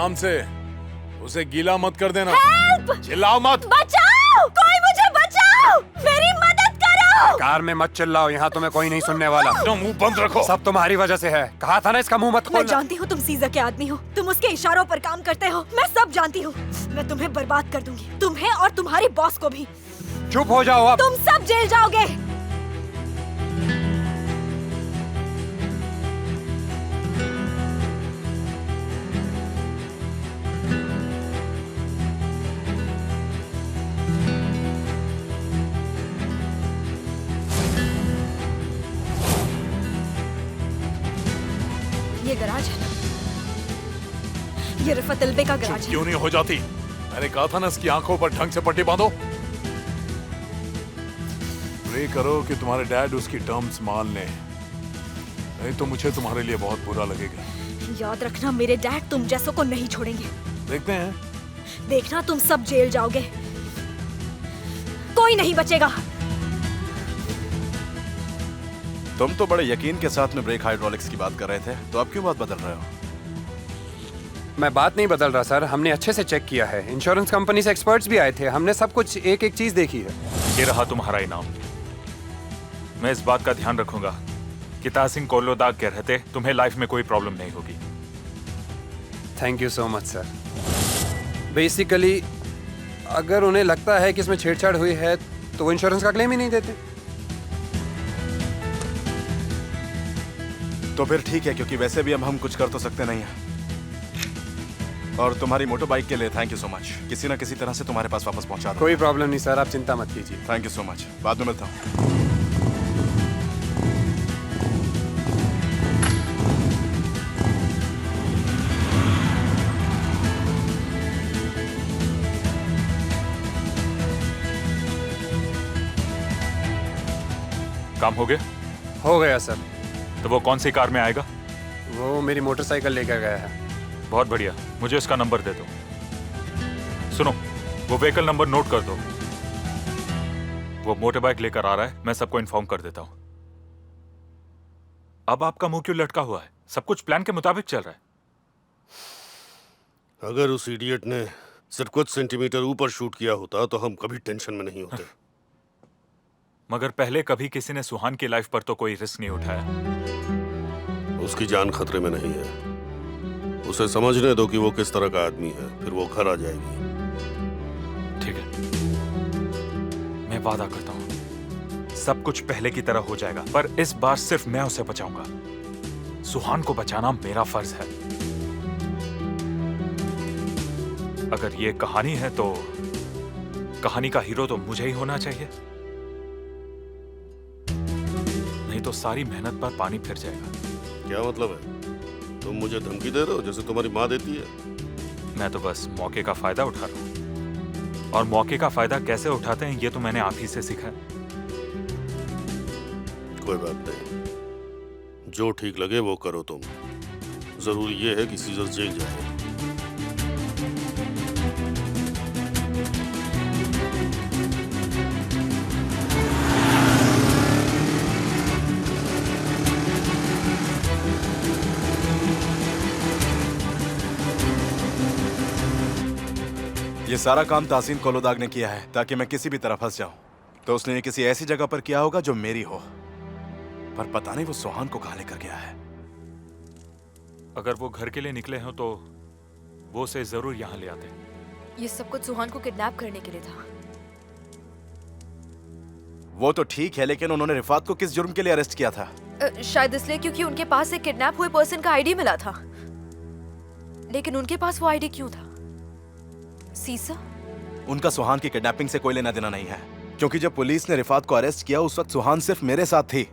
आराम से, उसे गीला मत कर देना। Help! चिल्लाओ मत। बचाओ, कोई मुझे बचाओ, मेरी मदद करो। कार में मत चिल्लाओ, यहाँ तुम्हें कोई नहीं सुनने वाला। तुम मुंह बंद रखो। सब तुम्हारी वजह से है, कहा था ना इसका मुंह मत खोलना। मैं जानती हूँ तुम सीजर के आदमी हो, तुम उसके इशारों पर काम करते हो, मैं सब जानती हूँ। मैं तुम्हें बर्बाद कर दूंगी, तुम्हें और तुम्हारी बॉस को भी। चुप हो जाओ अब। तुम सब जेल जाओगे। ये गराज है ना, ये रिफत अल्बे का गराज है। क्यों नहीं हो जाती? मैंने कहा था ना इसकी आंखों पर ढंग से पट्टी बांधो। प्रे करो कि तुम्हारे डैड उसकी टर्म्स मान लें, नहीं तो मुझे तुम्हारे लिए बहुत बुरा लगेगा। याद रखना, मेरे डैड तुम जैसों को नहीं छोड़ेंगे। देखते हैं। देखना, तुम सब जेल जाओगे, कोई नहीं बचेगा। तुम तो बड़े यकीन के साथ में ब्रेक हाइड्रोलिक्स की बात कर रहे थे, तो अब क्यों बात बदल रहे हो? मैं बात नहीं बदल रहा सर, हमने अच्छे से चेक किया है। इंश्योरेंस कंपनी से एक्सपर्ट्स भी आए थे, हमने सब कुछ एक एक चीज देखी है। ये रहा तुम्हारा इनाम। मैं इस बात का ध्यान रखूंगा कि ताहसीन कोलोदाग के रहते तुम्हें लाइफ में कोई प्रॉब्लम नहीं होगी। Thank you so much sir. Basically अगर उन्हें लगता है कि इसमें छेड़छाड़ हुई है तो वो इंश्योरेंस का क्लेम ही नहीं देते। तो फिर ठीक है, क्योंकि वैसे भी अब हम कुछ कर तो सकते नहीं हैं। और तुम्हारी मोटर बाइक के लिए थैंक यू सो मच। किसी ना किसी तरह से तुम्हारे पास वापस पहुंचा दो। कोई प्रॉब्लम नहीं सर, आप चिंता मत कीजिए। थैंक यू सो मच, बाद में मिलता हूँ। काम हो गया? हो गया सर। तो वो कौन सी कार में आएगा? वो मेरी मोटरसाइकिल लेकर गया है। बहुत बढ़िया, मुझे उसका नंबर दे दो। सुनो, वो व्हीकल नंबर नोट कर दो। वो मोटर बाइक लेकर आ रहा है, मैं सबको इन्फॉर्म कर देता हूं। अब आपका मुंह क्यों लटका हुआ है? सब कुछ प्लान के मुताबिक चल रहा है। अगर उस इडियट ने सिर्फ कुछ सेंटीमीटर ऊपर शूट किया होता तो हम कभी टेंशन में नहीं होते। मगर पहले कभी किसी ने सुहान की लाइफ पर तो कोई रिस्क नहीं उठाया। उसकी जान खतरे में नहीं है, उसे समझने दो कि वो किस तरह का आदमी है, फिर वो घर आ जाएगी। ठीक है, मैं वादा करता हूं सब कुछ पहले की तरह हो जाएगा, पर इस बार सिर्फ मैं उसे बचाऊंगा। सुहान को बचाना मेरा फर्ज है। अगर ये कहानी है तो कहानी का हीरो तो मुझे ही होना चाहिए, नहीं तो सारी मेहनत पर पानी फिर जाएगा। क्या मतलब है? तुम मुझे धमकी दे रहे हो जैसे तुम्हारी माँ देती है? मैं तो बस मौके का फायदा उठा रहा हूं, और मौके का फायदा कैसे उठाते हैं ये तो मैंने आप ही से सीखा है। कोई बात नहीं, जो ठीक लगे वो करो तुम। जरूरी ये है कि सीजर जेल जाए। ये सारा काम ताहसीन कोलोदाग ने किया है ताकि मैं किसी भी तरह फंस जाऊं। तो उसने ये किसी ऐसी जगह पर किया होगा जो मेरी हो, पर पता नहीं वो सुहान को कहां लेकर गया है। अगर वो घर के लिए निकले हो तो वो उसे जरूर यहाँ ले आते। ये सब कुछ सुहान को किडनैप करने के लिए था। वो तो ठीक है, लेकिन उन्होंने रिफात को किस जुर्म के लिए अरेस्ट किया था? शायद इसलिए क्योंकि उनके पास एक किडनैप हुए पर्सन का आईडी मिला था। लेकिन उनके पास वो आईडी क्यों था? सीसा? उनका सुहान की किडनैपिंग से कोई लेना देना नहीं है, क्योंकि जब पुलिस ने रिफात को अरेस्ट किया उस वक्त सुहान सिर्फ मेरे साथ थी।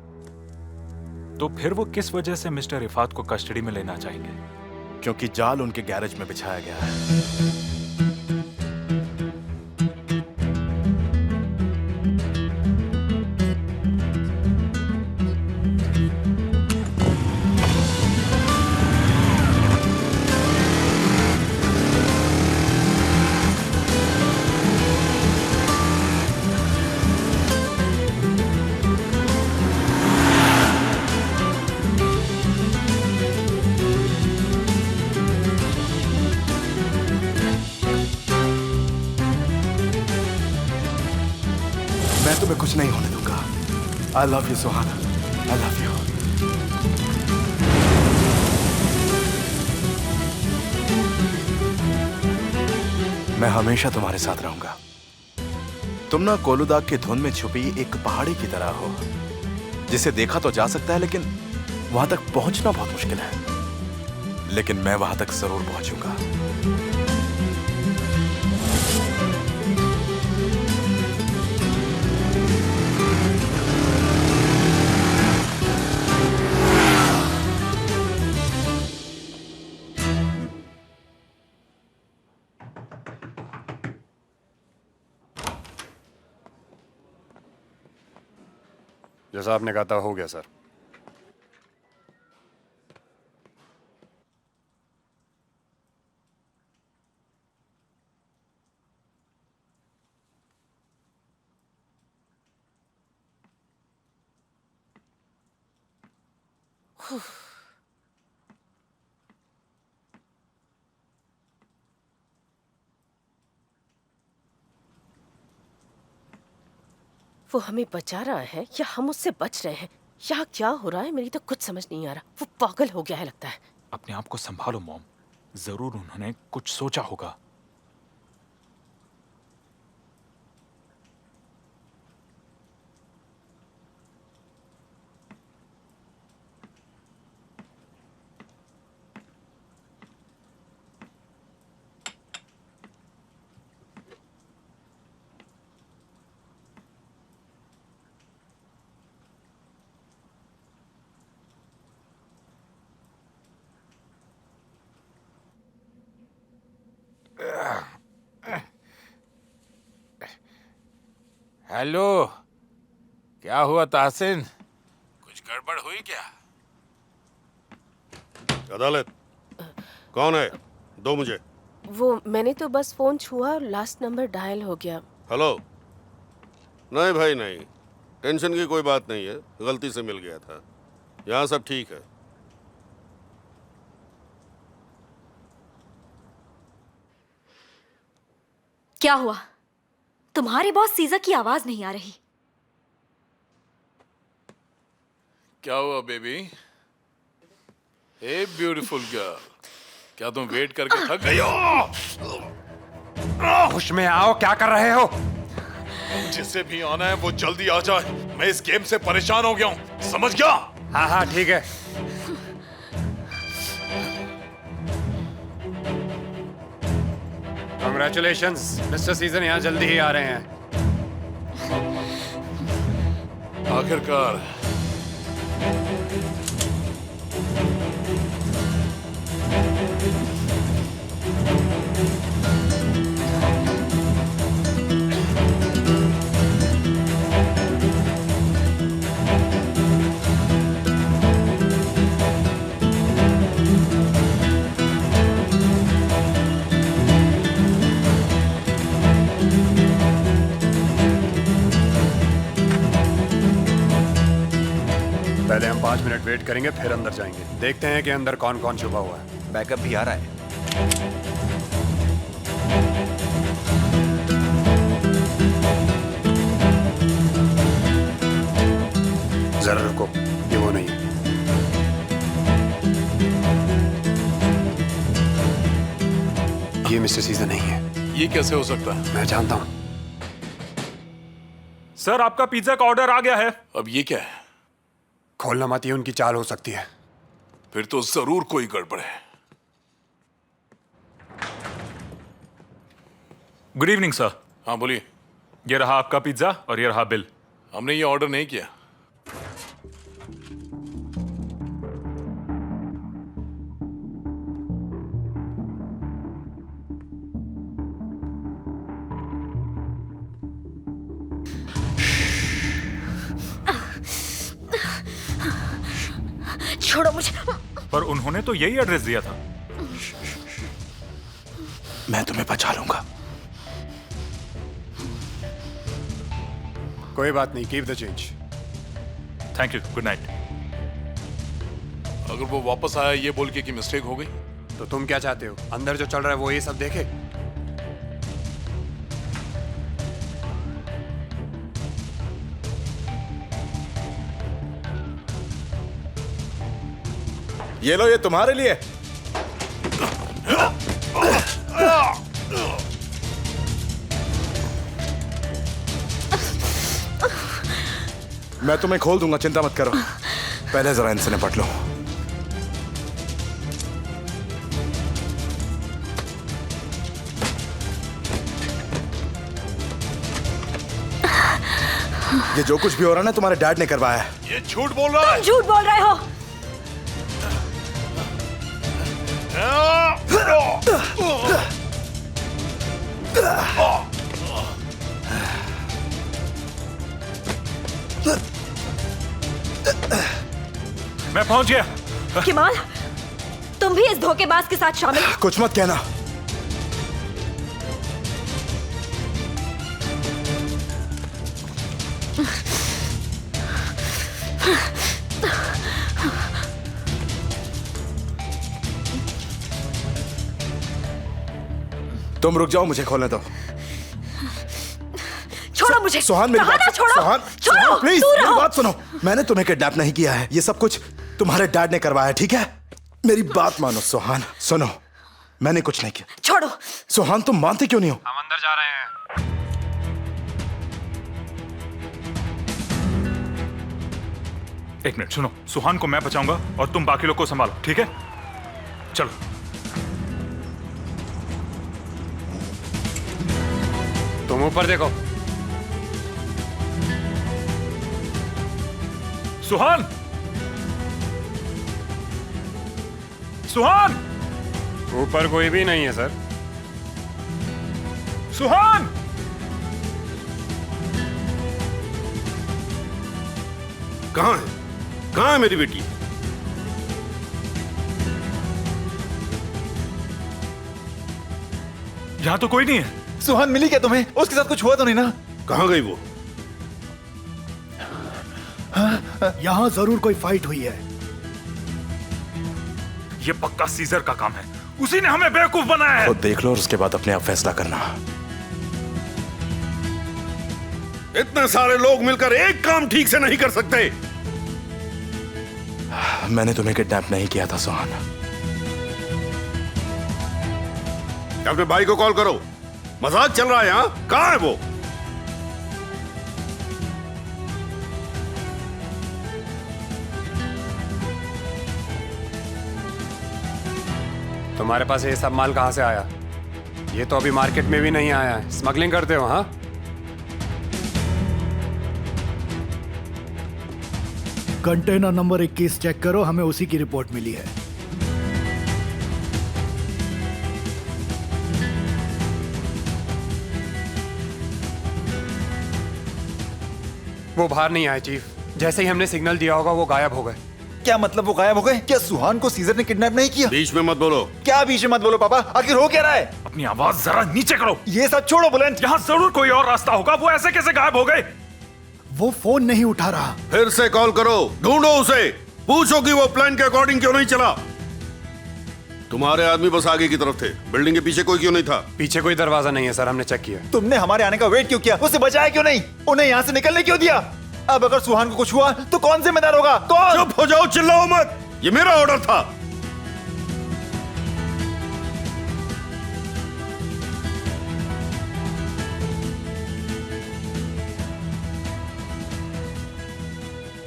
तो फिर वो किस वजह से मिस्टर रिफात को कस्टडी में लेना चाहेंगे? क्योंकि जाल उनके गैरेज में बिछाया गया है। मैं तुम्हें कुछ नहीं होने दूंगा। I love you Suhana, I love you. मैं हमेशा तुम्हारे साथ रहूंगा। तुम ना कोलुदाग की धुन में छुपी एक पहाड़ी की तरह हो, जिसे देखा तो जा सकता है लेकिन वहां तक पहुंचना बहुत मुश्किल है। लेकिन मैं वहां तक जरूर पहुंचूंगा। जैसा आपने कहा था हो गया सर। वो हमें बचा रहा है या हम उससे बच रहे हैं? यहाँ क्या हो रहा है मेरी तो कुछ समझ नहीं आ रहा। वो पागल हो गया है लगता है। अपने आप को संभालो मॉम, जरूर उन्होंने कुछ सोचा होगा। हेलो, क्या हुआ ताहसीन? कुछ गड़बड़ हुई क्या? अदालत कौन है? दो मुझे। वो मैंने तो बस फोन छुआ और लास्ट नंबर डायल हो गया। हेलो। नहीं भाई नहीं, टेंशन की कोई बात नहीं है, गलती से मिल गया था। यहाँ सब ठीक है। क्या हुआ? तुम्हारे बॉस सीजर की आवाज नहीं आ रही। क्या हुआ बेबी? हे ब्यूटीफुल गर्ल, क्या तुम वेट करके थक गई हो? होश में आओ, क्या कर रहे हो? जिसे भी आना है वो जल्दी आ जाए। मैं इस गेम से परेशान हो गया हूँ, समझ गया? हाँ हाँ ठीक है। Congratulations, मिस्टर सीजन यहाँ जल्दी ही आ रहे हैं। आखिरकार। पहले हम 5 मिनट वेट करेंगे, फिर अंदर जाएंगे। देखते हैं कि अंदर कौन कौन छुपा हुआ है। बैकअप भी आ रहा है। जरा रुको, ये वो नहीं है। ये मिस्टर सीजन नहीं है। ये कैसे हो सकता है? मैं जानता हूँ। सर, आपका पिज्जा का ऑर्डर आ गया है। अब ये क्या है? खोलना मत, ये उनकी चाल हो सकती है। फिर तो जरूर कोई गड़बड़ है। Good evening sir. हाँ बोलिए। ये रहा आपका पिज्जा और ये रहा बिल। हमने ये ऑर्डर नहीं किया। छोड़ो मुझे। पर उन्होंने तो यही एड्रेस दिया था। मैं तुम्हें बचा लूंगा। कोई बात नहीं, keep the change. Thank you, good night. अगर वो वापस आया ये बोल के कि मिस्टेक हो गई, तो तुम क्या चाहते हो? अंदर जो चल रहा है वो ये सब देखे? ये लो, ये तुम्हारे लिए। मैं तुम्हें खोल दूंगा, चिंता मत करो। पहले जरा इनसे निपट लो। ये जो कुछ भी हो रहा है ना, तुम्हारे डैड ने करवाया है। ये झूठ बोल रहा है। झूठ बोल रहे हो। मैं पहुंच गया। किमाल, तुम भी इस धोखेबाज के साथ शामिल। कुछ मत कहना। तुम रुक जाओ, मुझे खोलने दो। छोड़ो मुझे। सुहान, मेरी कहा बात ना छोड़ो। सुहान, छोड़ो, सुहान, प्लीज दूर मेरी रहो। बात सुनो। मैंने तुम्हें किडनैप नहीं किया है। ये सब कुछ तुम्हारे डैड ने करवाया है, ठीक है? मेरी बात मानो सुहान। सुनो, मैंने कुछ नहीं किया। छोड़ो। सुहान, तुम मानते क्यों नहीं हो? हम अंदर जा रहे हैं। एक मिनट सुनो, सुहान को मैं बचाऊंगा और तुम बाकी लोग को संभालो, ठीक है? चलो। तुम ऊपर देखो। सुहान! सुहान! ऊपर कोई भी नहीं है सर। सुहान! कहाँ है? कहाँ है मेरी बेटी? यहां तो कोई नहीं है। सुहान मिली क्या तुम्हें? उसके साथ कुछ हुआ तो नहीं ना? कहाँ गई वो? यहाँ जरूर कोई फाइट हुई है। ये पक्का सीजर का काम है। उसी ने हमें बेवकूफ बनाया है। खुद देख लो और उसके बाद अपने आप फैसला करना। इतने सारे लोग मिलकर एक काम ठीक से नहीं कर सकते। मैंने तुम्हें किडनैप नहीं किया था सुहान। अपने भाई को कॉल करो। मजाक चल रहा है यहाँ? कहाँ है वो? तुम्हारे पास ये सब माल कहाँ से आया? ये तो अभी मार्केट में भी नहीं आया है। स्मगलिंग करते हो? हाँ, कंटेनर नंबर 21 चेक करो, हमें उसी की रिपोर्ट मिली है। वो बाहर नहीं आए चीफ। जैसे ही हमने सिग्नल दिया होगा वो गायब हो गए। क्या मतलब वो गायब हो गए? क्या सुहान को सीजर ने किडनैप नहीं किया? बीच में मत बोलो। क्या बीच में मत बोलो पापा? आखिर हो क्या रहा है? अपनी आवाज जरा नीचे करो। ये सब छोड़ो बुलंद। यहाँ जरूर कोई और रास्ता होगा। वो ऐसे कैसे गायब हो गए? वो फोन नहीं उठा रहा। फिर से कॉल करो, ढूंढो उसे, पूछो कि वो प्लान के अकॉर्डिंग क्यों नहीं चला। तुम्हारे आदमी बस आगे की तरफ थे, बिल्डिंग के पीछे कोई क्यों नहीं था? पीछे कोई दरवाजा नहीं है सर, हमने चेक किया। तुमने हमारे आने का वेट क्यों किया? उसे बचाया क्यों नहीं? उन्हें यहाँ से निकलने क्यों दिया? अब अगर सुहान को कुछ हुआ तो कौन जिम्मेदार होगा? कौन? चुप हो जाओ, चिल्लाओ मत। ये मेरा ऑर्डर था।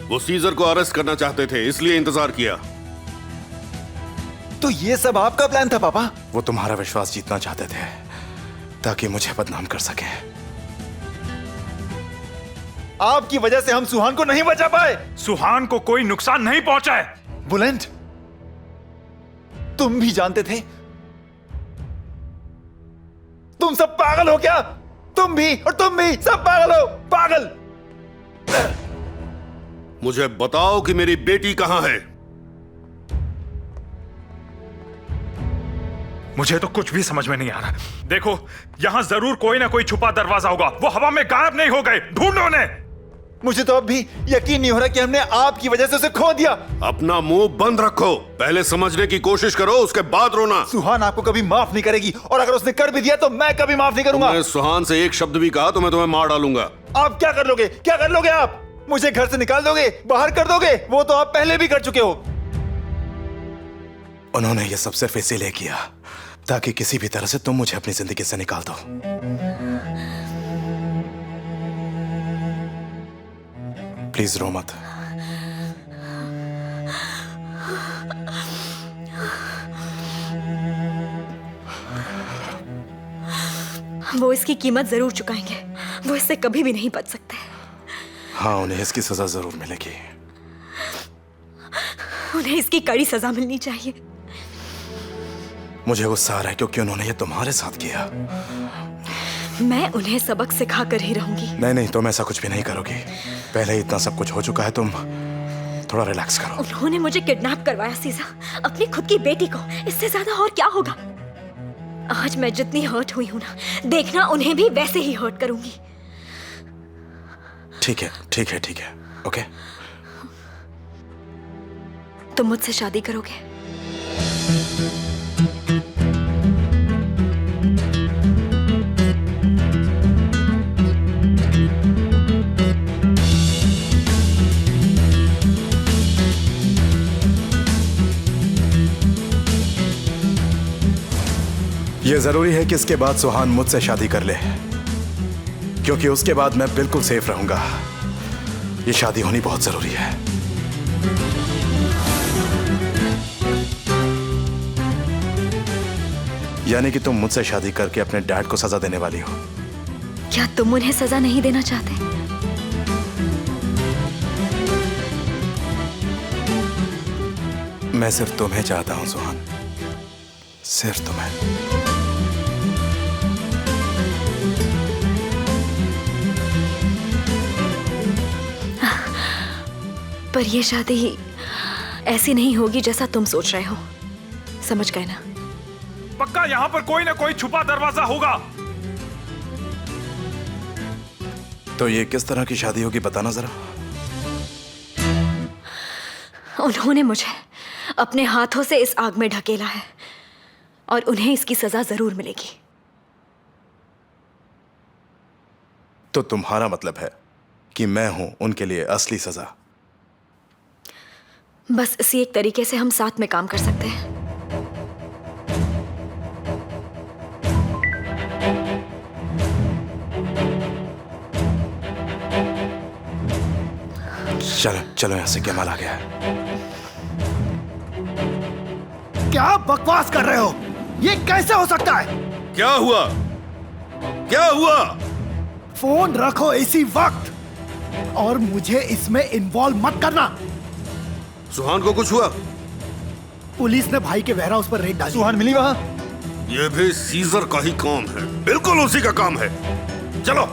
वो सीजर को अरेस्ट करना चाहते थे, इसलिए इंतजार किया। तो ये सब आपका प्लान था पापा? वो तुम्हारा विश्वास जीतना चाहते थे ताकि मुझे बदनाम कर सके। आपकी वजह से हम सुहान को नहीं बचा पाए। सुहान को कोई नुकसान नहीं पहुंचा है। बुलंद, तुम भी जानते थे। तुम सब पागल हो क्या? तुम भी और तुम भी सब पागल हो। पागल। मुझे बताओ कि मेरी बेटी कहां है? मुझे तो कुछ भी समझ में नहीं आ रहा। देखो, यहां जरूर कोई ना कोई छुपा दरवाजा होगा। वो हवा में गायब नहीं हो गए। ढूंढो उन्हें। मुझे तो अब भी यकीन नहीं हो रहा कि हमने आपकी वजह से उसे खो दिया। अपना मुंह बंद रखो। पहले समझने की कोशिश करो, उसके बाद रोना। सुहान आपको कभी माफ नहीं करेगी, और अगर उसने कर भी दिया तो मैं कभी माफ नहीं करूंगा। तुमने सुहान से एक शब्द भी कहा तो मैं तुम्हें मार डालूंगा। आप क्या कर लोगे? क्या कर लोगे आप? मुझे घर से निकाल दोगे? बाहर कर दोगे? वो तो आप पहले भी कर चुके हो। उन्होंने ये सब सिर्फ इसीलिए किया ताकि किसी भी तरह से तुम मुझे अपनी जिंदगी से निकाल दो। प्लीज रो मत। वो इसकी कीमत जरूर चुकाएंगे। वो इससे कभी भी नहीं बच सकते। हाँ, उन्हें इसकी सजा जरूर मिलेगी। उन्हें इसकी कड़ी सजा मिलनी चाहिए। मुझे गुस्सा आ रहा है क्योंकि उन्होंने ये तुम्हारे साथ किया। मैं उन्हें सबक सिखा कर ही रहूंगी। नहीं नहीं, तुम ऐसा कुछ भी नहीं करोगी। पहले ही इतना सब कुछ हो चुका है, तुम थोड़ा रिलैक्स करो। उन्होंने मुझे किडनैप करवाया सीजा, अपनी खुद की बेटी को। इससे ज्यादा और क्या होगा? आज मैं जितनी हर्ट हुई हूं ना, देखना उन्हें भी वैसे ही हर्ट करूंगी। ठीक है ठीक है ठीक है, ओके। तुम मुझसे शादी करोगे? ये जरूरी है कि इसके बाद सुहान मुझसे शादी कर ले, क्योंकि उसके बाद मैं बिल्कुल सेफ रहूंगा। ये शादी होनी बहुत जरूरी है। यानी कि तुम मुझसे शादी करके अपने डैड को सजा देने वाली हो। क्या तुम उन्हें सजा नहीं देना चाहते? मैं सिर्फ तुम्हें चाहता हूं सुहान, सिर्फ तुम्हें। पर ये शादी ऐसी नहीं होगी जैसा तुम सोच रहे हो, समझ गए ना? पक्का यहाँ पर कोई ना कोई छुपा दरवाजा होगा। तो ये किस तरह की शादी होगी, बताना जरा। उन्होंने मुझे अपने हाथों से इस आग में ढकेला है और उन्हें इसकी सजा जरूर मिलेगी। तो तुम्हारा मतलब है कि मैं हूं उनके लिए असली सजा? बस इसी एक तरीके से हम साथ में काम कर सकते हैं। चलो चलो, यहां से कमाल आ गया है। क्या बकवास कर रहे हो? ये कैसे हो सकता है? क्या हुआ? क्या हुआ? फोन रखो इसी वक्त और मुझे इसमें इन्वॉल्व मत करना। सुहान को कुछ हुआ? पुलिस ने भाई के वेयरहाउस पर रेड डाली। सुहान मिली वहां? यह भी सीजर का ही काम है, बिल्कुल उसी का काम है। चलो।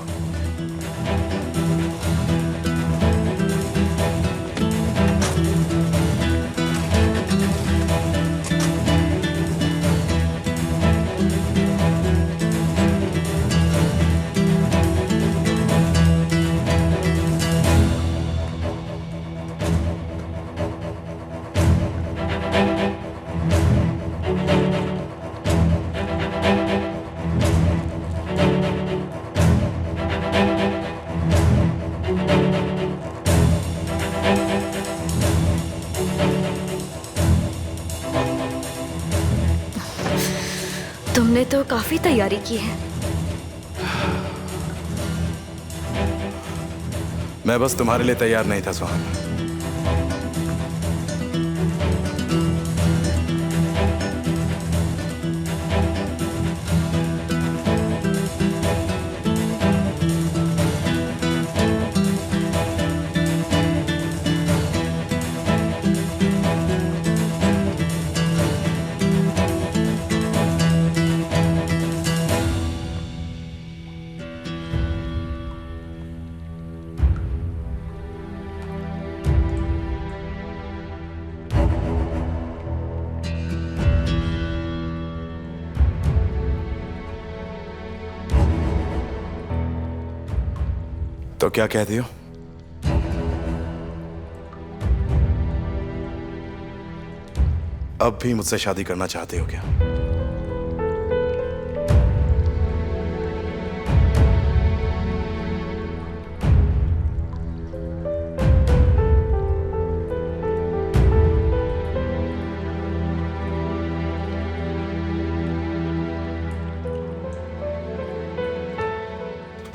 तुमने तो काफी तैयारी की है। मैं बस तुम्हारे लिए तैयार नहीं था सुहान। तो क्या कहती हो? अब भी मुझसे शादी करना चाहते हो क्या?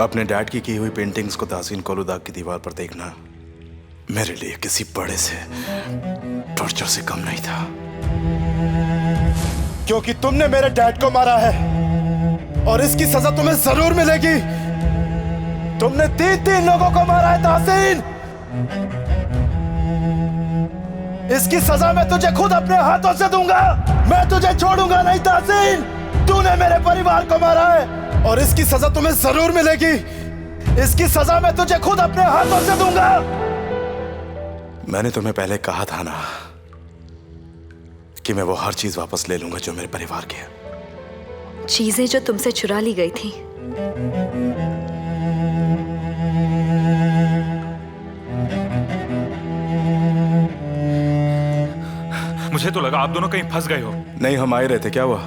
अपने डैड की हुई पेंटिंग्स को ताहसीन कोलुदाग की दीवार पर देखना मेरे लिए किसी बड़े से टॉर्चर से कम नहीं था। क्योंकि तुमने मेरे डैड को मारा है और इसकी सजा तुम्हें जरूर मिलेगी। तुमने 3 लोगों को मारा है ताहसीन। इसकी सजा मैं तुझे खुद अपने हाथों से दूंगा। मैं तुझे छोड़ूंगा नहीं ताहसीन। तूने मेरे परिवार को मारा है और इसकी सजा तुम्हें जरूर मिलेगी। इसकी सजा मैं तुझे खुद अपने हाथों से दूंगा। मैंने तुम्हें पहले कहा था ना कि मैं वो हर चीज वापस ले लूंगा जो मेरे परिवार की है। चीजें जो तुमसे चुरा ली गई थी। मुझे तो लगा आप दोनों कहीं फंस गए हो। नहीं, हम आ ही रहे थे। क्या हुआ?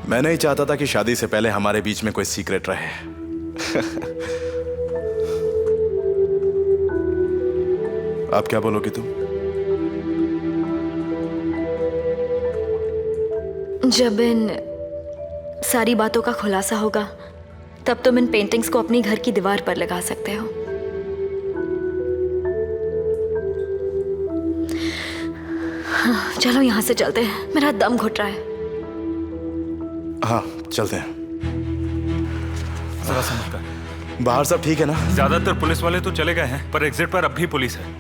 मैं नहीं चाहता था कि शादी से पहले हमारे बीच में कोई सीक्रेट रहे। अब क्या बोलोगी तुम? जब इन सारी बातों का खुलासा होगा तब तुम इन पेंटिंग्स को अपनी घर की दीवार पर लगा सकते हो। चलो यहाँ से चलते हैं, मेरा दम घुट रहा है। हाँ चलते हैं। जरा समझ कर। बाहर सब ठीक है ना? ज्यादातर पुलिस वाले तो चले गए हैं, पर एग्जिट पर अब भी पुलिस है।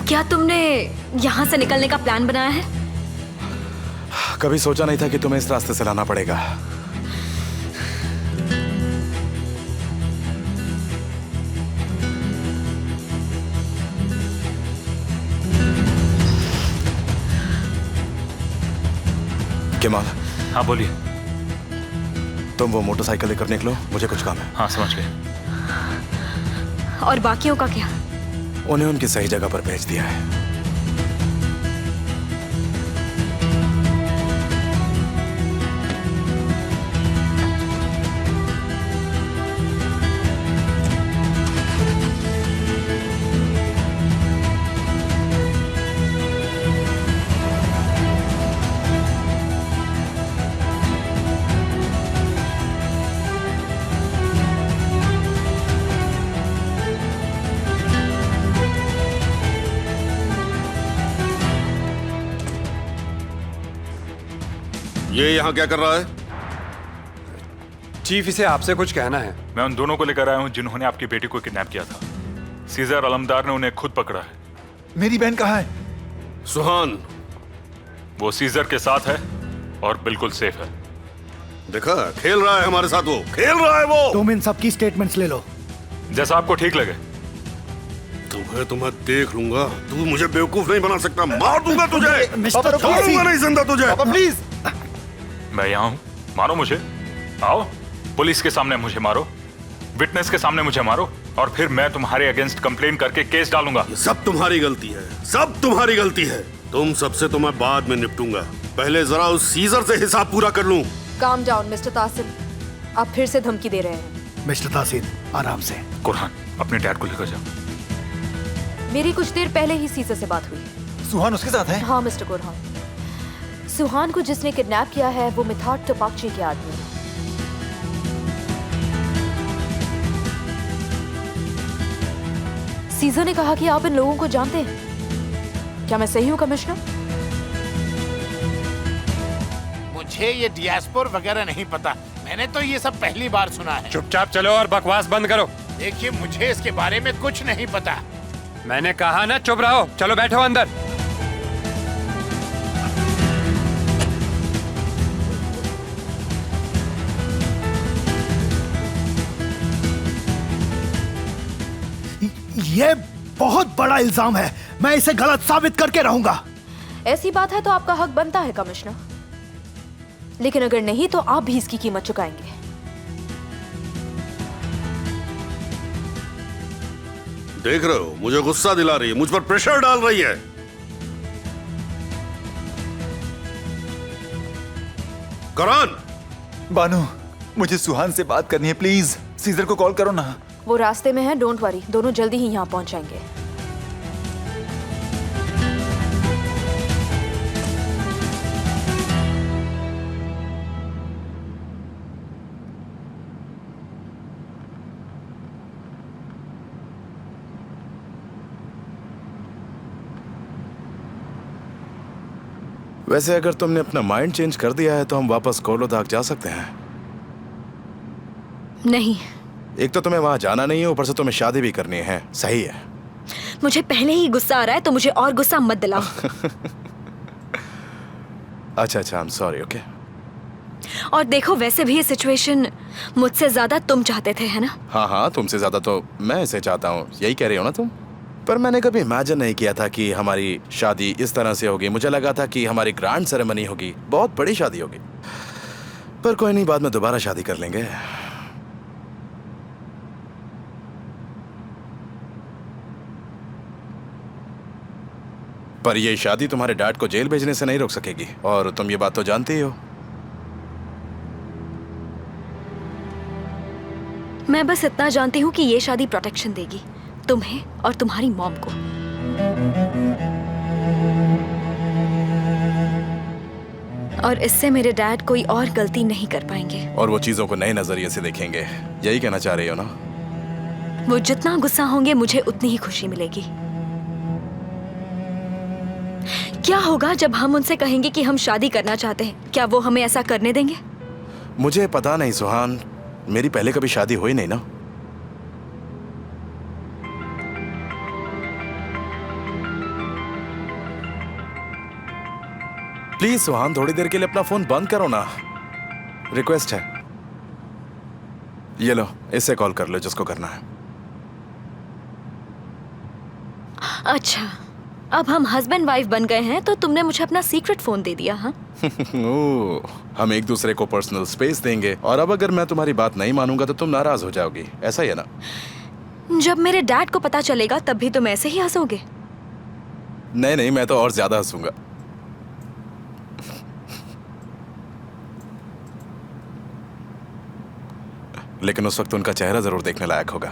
क्या तुमने यहाँ से निकलने का प्लान बनाया है? कभी सोचा नहीं था कि तुम्हें इस रास्ते से लाना पड़ेगा। केमाल। हाँ बोलिए। तुम वो मोटरसाइकिल लेकर निकलो, मुझे कुछ काम है। हाँ समझ गए। और बाकियों का क्या? उन्हें उनकी सही जगह पर भेज दिया है। ये यहाँ क्या कर रहा है? चीफ, इसे आपसे कुछ कहना है। मैं उन दोनों को लेकर आया हूँ जिन्होंने आपकी बेटी को किडनैप किया था। सीजर अलमदार ने उन्हें खुद पकड़ा है। मेरी बहन कहाँ है? सुहान। वो सीजर के साथ है और बिल्कुल सेफ है। देखा, खेल रहा है हमारे साथ, वो खेल रहा है वो। तुम इन सबकी स्टेटमेंट्स ले लो जैसा आपको ठीक लगे। तुम्हें देख लूंगा। तू मुझे बेवकूफ नहीं बना सकता। मार दूंगा तुझे। मिस्टर छोड़ूंगा नहीं जिंदा तुझे। प्लीज। मैं यहाँ हूँ, मारो मुझे। आओ, पुलिस के सामने मुझे मारो, विटनेस के सामने मुझे मारो, और फिर मैं तुम्हारे अगेंस्ट कंप्लेन करके केस डालूंगा। ये सब तुम्हारी गलती है, सब तुम्हारी गलती है। तुम सबसे तो मैं बाद में निपटूंगा। पहले जरा उस सीजर से हिसाब पूरा कर लूं। काम डाउन मिस्टर तासिन, आप फिर से धमकी दे रहे हैं। मिस्टर तासीन, आराम से। कुरहान, अपने डैड को लेकर जाओ। मेरी कुछ देर पहले ही सीजर से बात हुई। सुहान उसके साथ है? हाँ मिस्टर कुरहान। सुहान को जिसने किडनैप किया है वो मिथाट टोपाकची के आदमी है। सीजर ने कहा कि आप इन लोगों को जानते हैं। क्या मैं सही हूँ कमिश्नर? मुझे ये डियास्पोर वगैरह नहीं पता। मैंने तो ये सब पहली बार सुना है। चुपचाप चलो और बकवास बंद करो। देखिए, मुझे इसके बारे में कुछ नहीं पता। मैंने कहा ना चुप रहो। चलो बैठो अंदर। ये बहुत बड़ा इल्जाम है। मैं इसे गलत साबित करके रहूंगा। ऐसी बात है तो आपका हक बनता है कमिश्नर, लेकिन अगर नहीं तो आप भी इसकी कीमत चुकाएंगे। देख रहे हो, मुझे गुस्सा दिला रही है, मुझ पर प्रेशर डाल रही है। करण, बानू, मुझे सुहान से बात करनी है, प्लीज सीजर को कॉल करो ना। वो रास्ते में है, डोंट वरी, दोनों जल्दी ही यहाँ पहुँच जाएंगे। वैसे अगर तुमने अपना माइंड चेंज कर दिया है तो हम वापस कोलोदाग जा सकते हैं। नहीं, एक तो तुम्हें वहां जाना नहीं है, ऊपर से तुम्हें शादी भी करनी है। सही है। मुझे पहले ही गुस्सा आ रहा है तो मुझे और गुस्सा मत दिलाओ। अच्छा, आई एम सॉरी। ओके। और देखो, वैसे भी ये सिचुएशन मुझसे ज्यादा तुम चाहते थे, है ना? हाँ, तुमसे ज्यादा तो मैं इसे चाहता हूँ, यही कह रही हो ना तुम? पर मैंने कभी इमेजिन नहीं किया था कि हमारी शादी इस तरह से होगी। मुझे लगा था कि हमारी ग्रैंड सेरेमनी होगी, बहुत बड़ी शादी होगी। पर कोई नहीं, बाद में दोबारा शादी कर लेंगे। पर ये शादी तुम्हारे डैड को जेल भेजने से नहीं रोक सकेगी, और तुम ये बात तो जानती ही हो। मैं बस इतना जानती हूँ कि ये शादी प्रोटेक्शन देगी तुम्हें और तुम्हारी मॉम को। और इससे मेरे डैड कोई और गलती नहीं कर पाएंगे। और वो चीजों को नए नजरिए से देखेंगे, यही कहना चाह रही हो ना? वो जितना गुस्सा होंगे मुझे उतनी ही खुशी मिलेगी। क्या होगा जब हम उनसे कहेंगे कि हम शादी करना चाहते हैं? क्या वो हमें ऐसा करने देंगे? मुझे पता नहीं सुहान, मेरी पहले कभी शादी हुई नहीं ना। प्लीज सुहान, थोड़ी देर के लिए अपना फोन बंद करो ना, रिक्वेस्ट है। ये लो, इससे कॉल कर लो जिसको करना है। अच्छा, अब हम हस्बैंड वाइफ बन गए हैं तो तुमने मुझे अपना सीक्रेट फोन दे दिया, हाँ? ओह, हम एक दूसरे को पर्सनल स्पेस देंगे, और अब अगर मैं तुम्हारी बात नहीं मानूंगा तो तुम नाराज हो जाओगी, ऐसा ही है ना? जब मेरे डैड को पता चलेगा तब भी तुम ऐसे ही हंसोगे। नहीं, मैं तो और ज्यादा हंसूंगा। लेकिन उस वक्त उनका चेहरा जरूर देखने लायक होगा।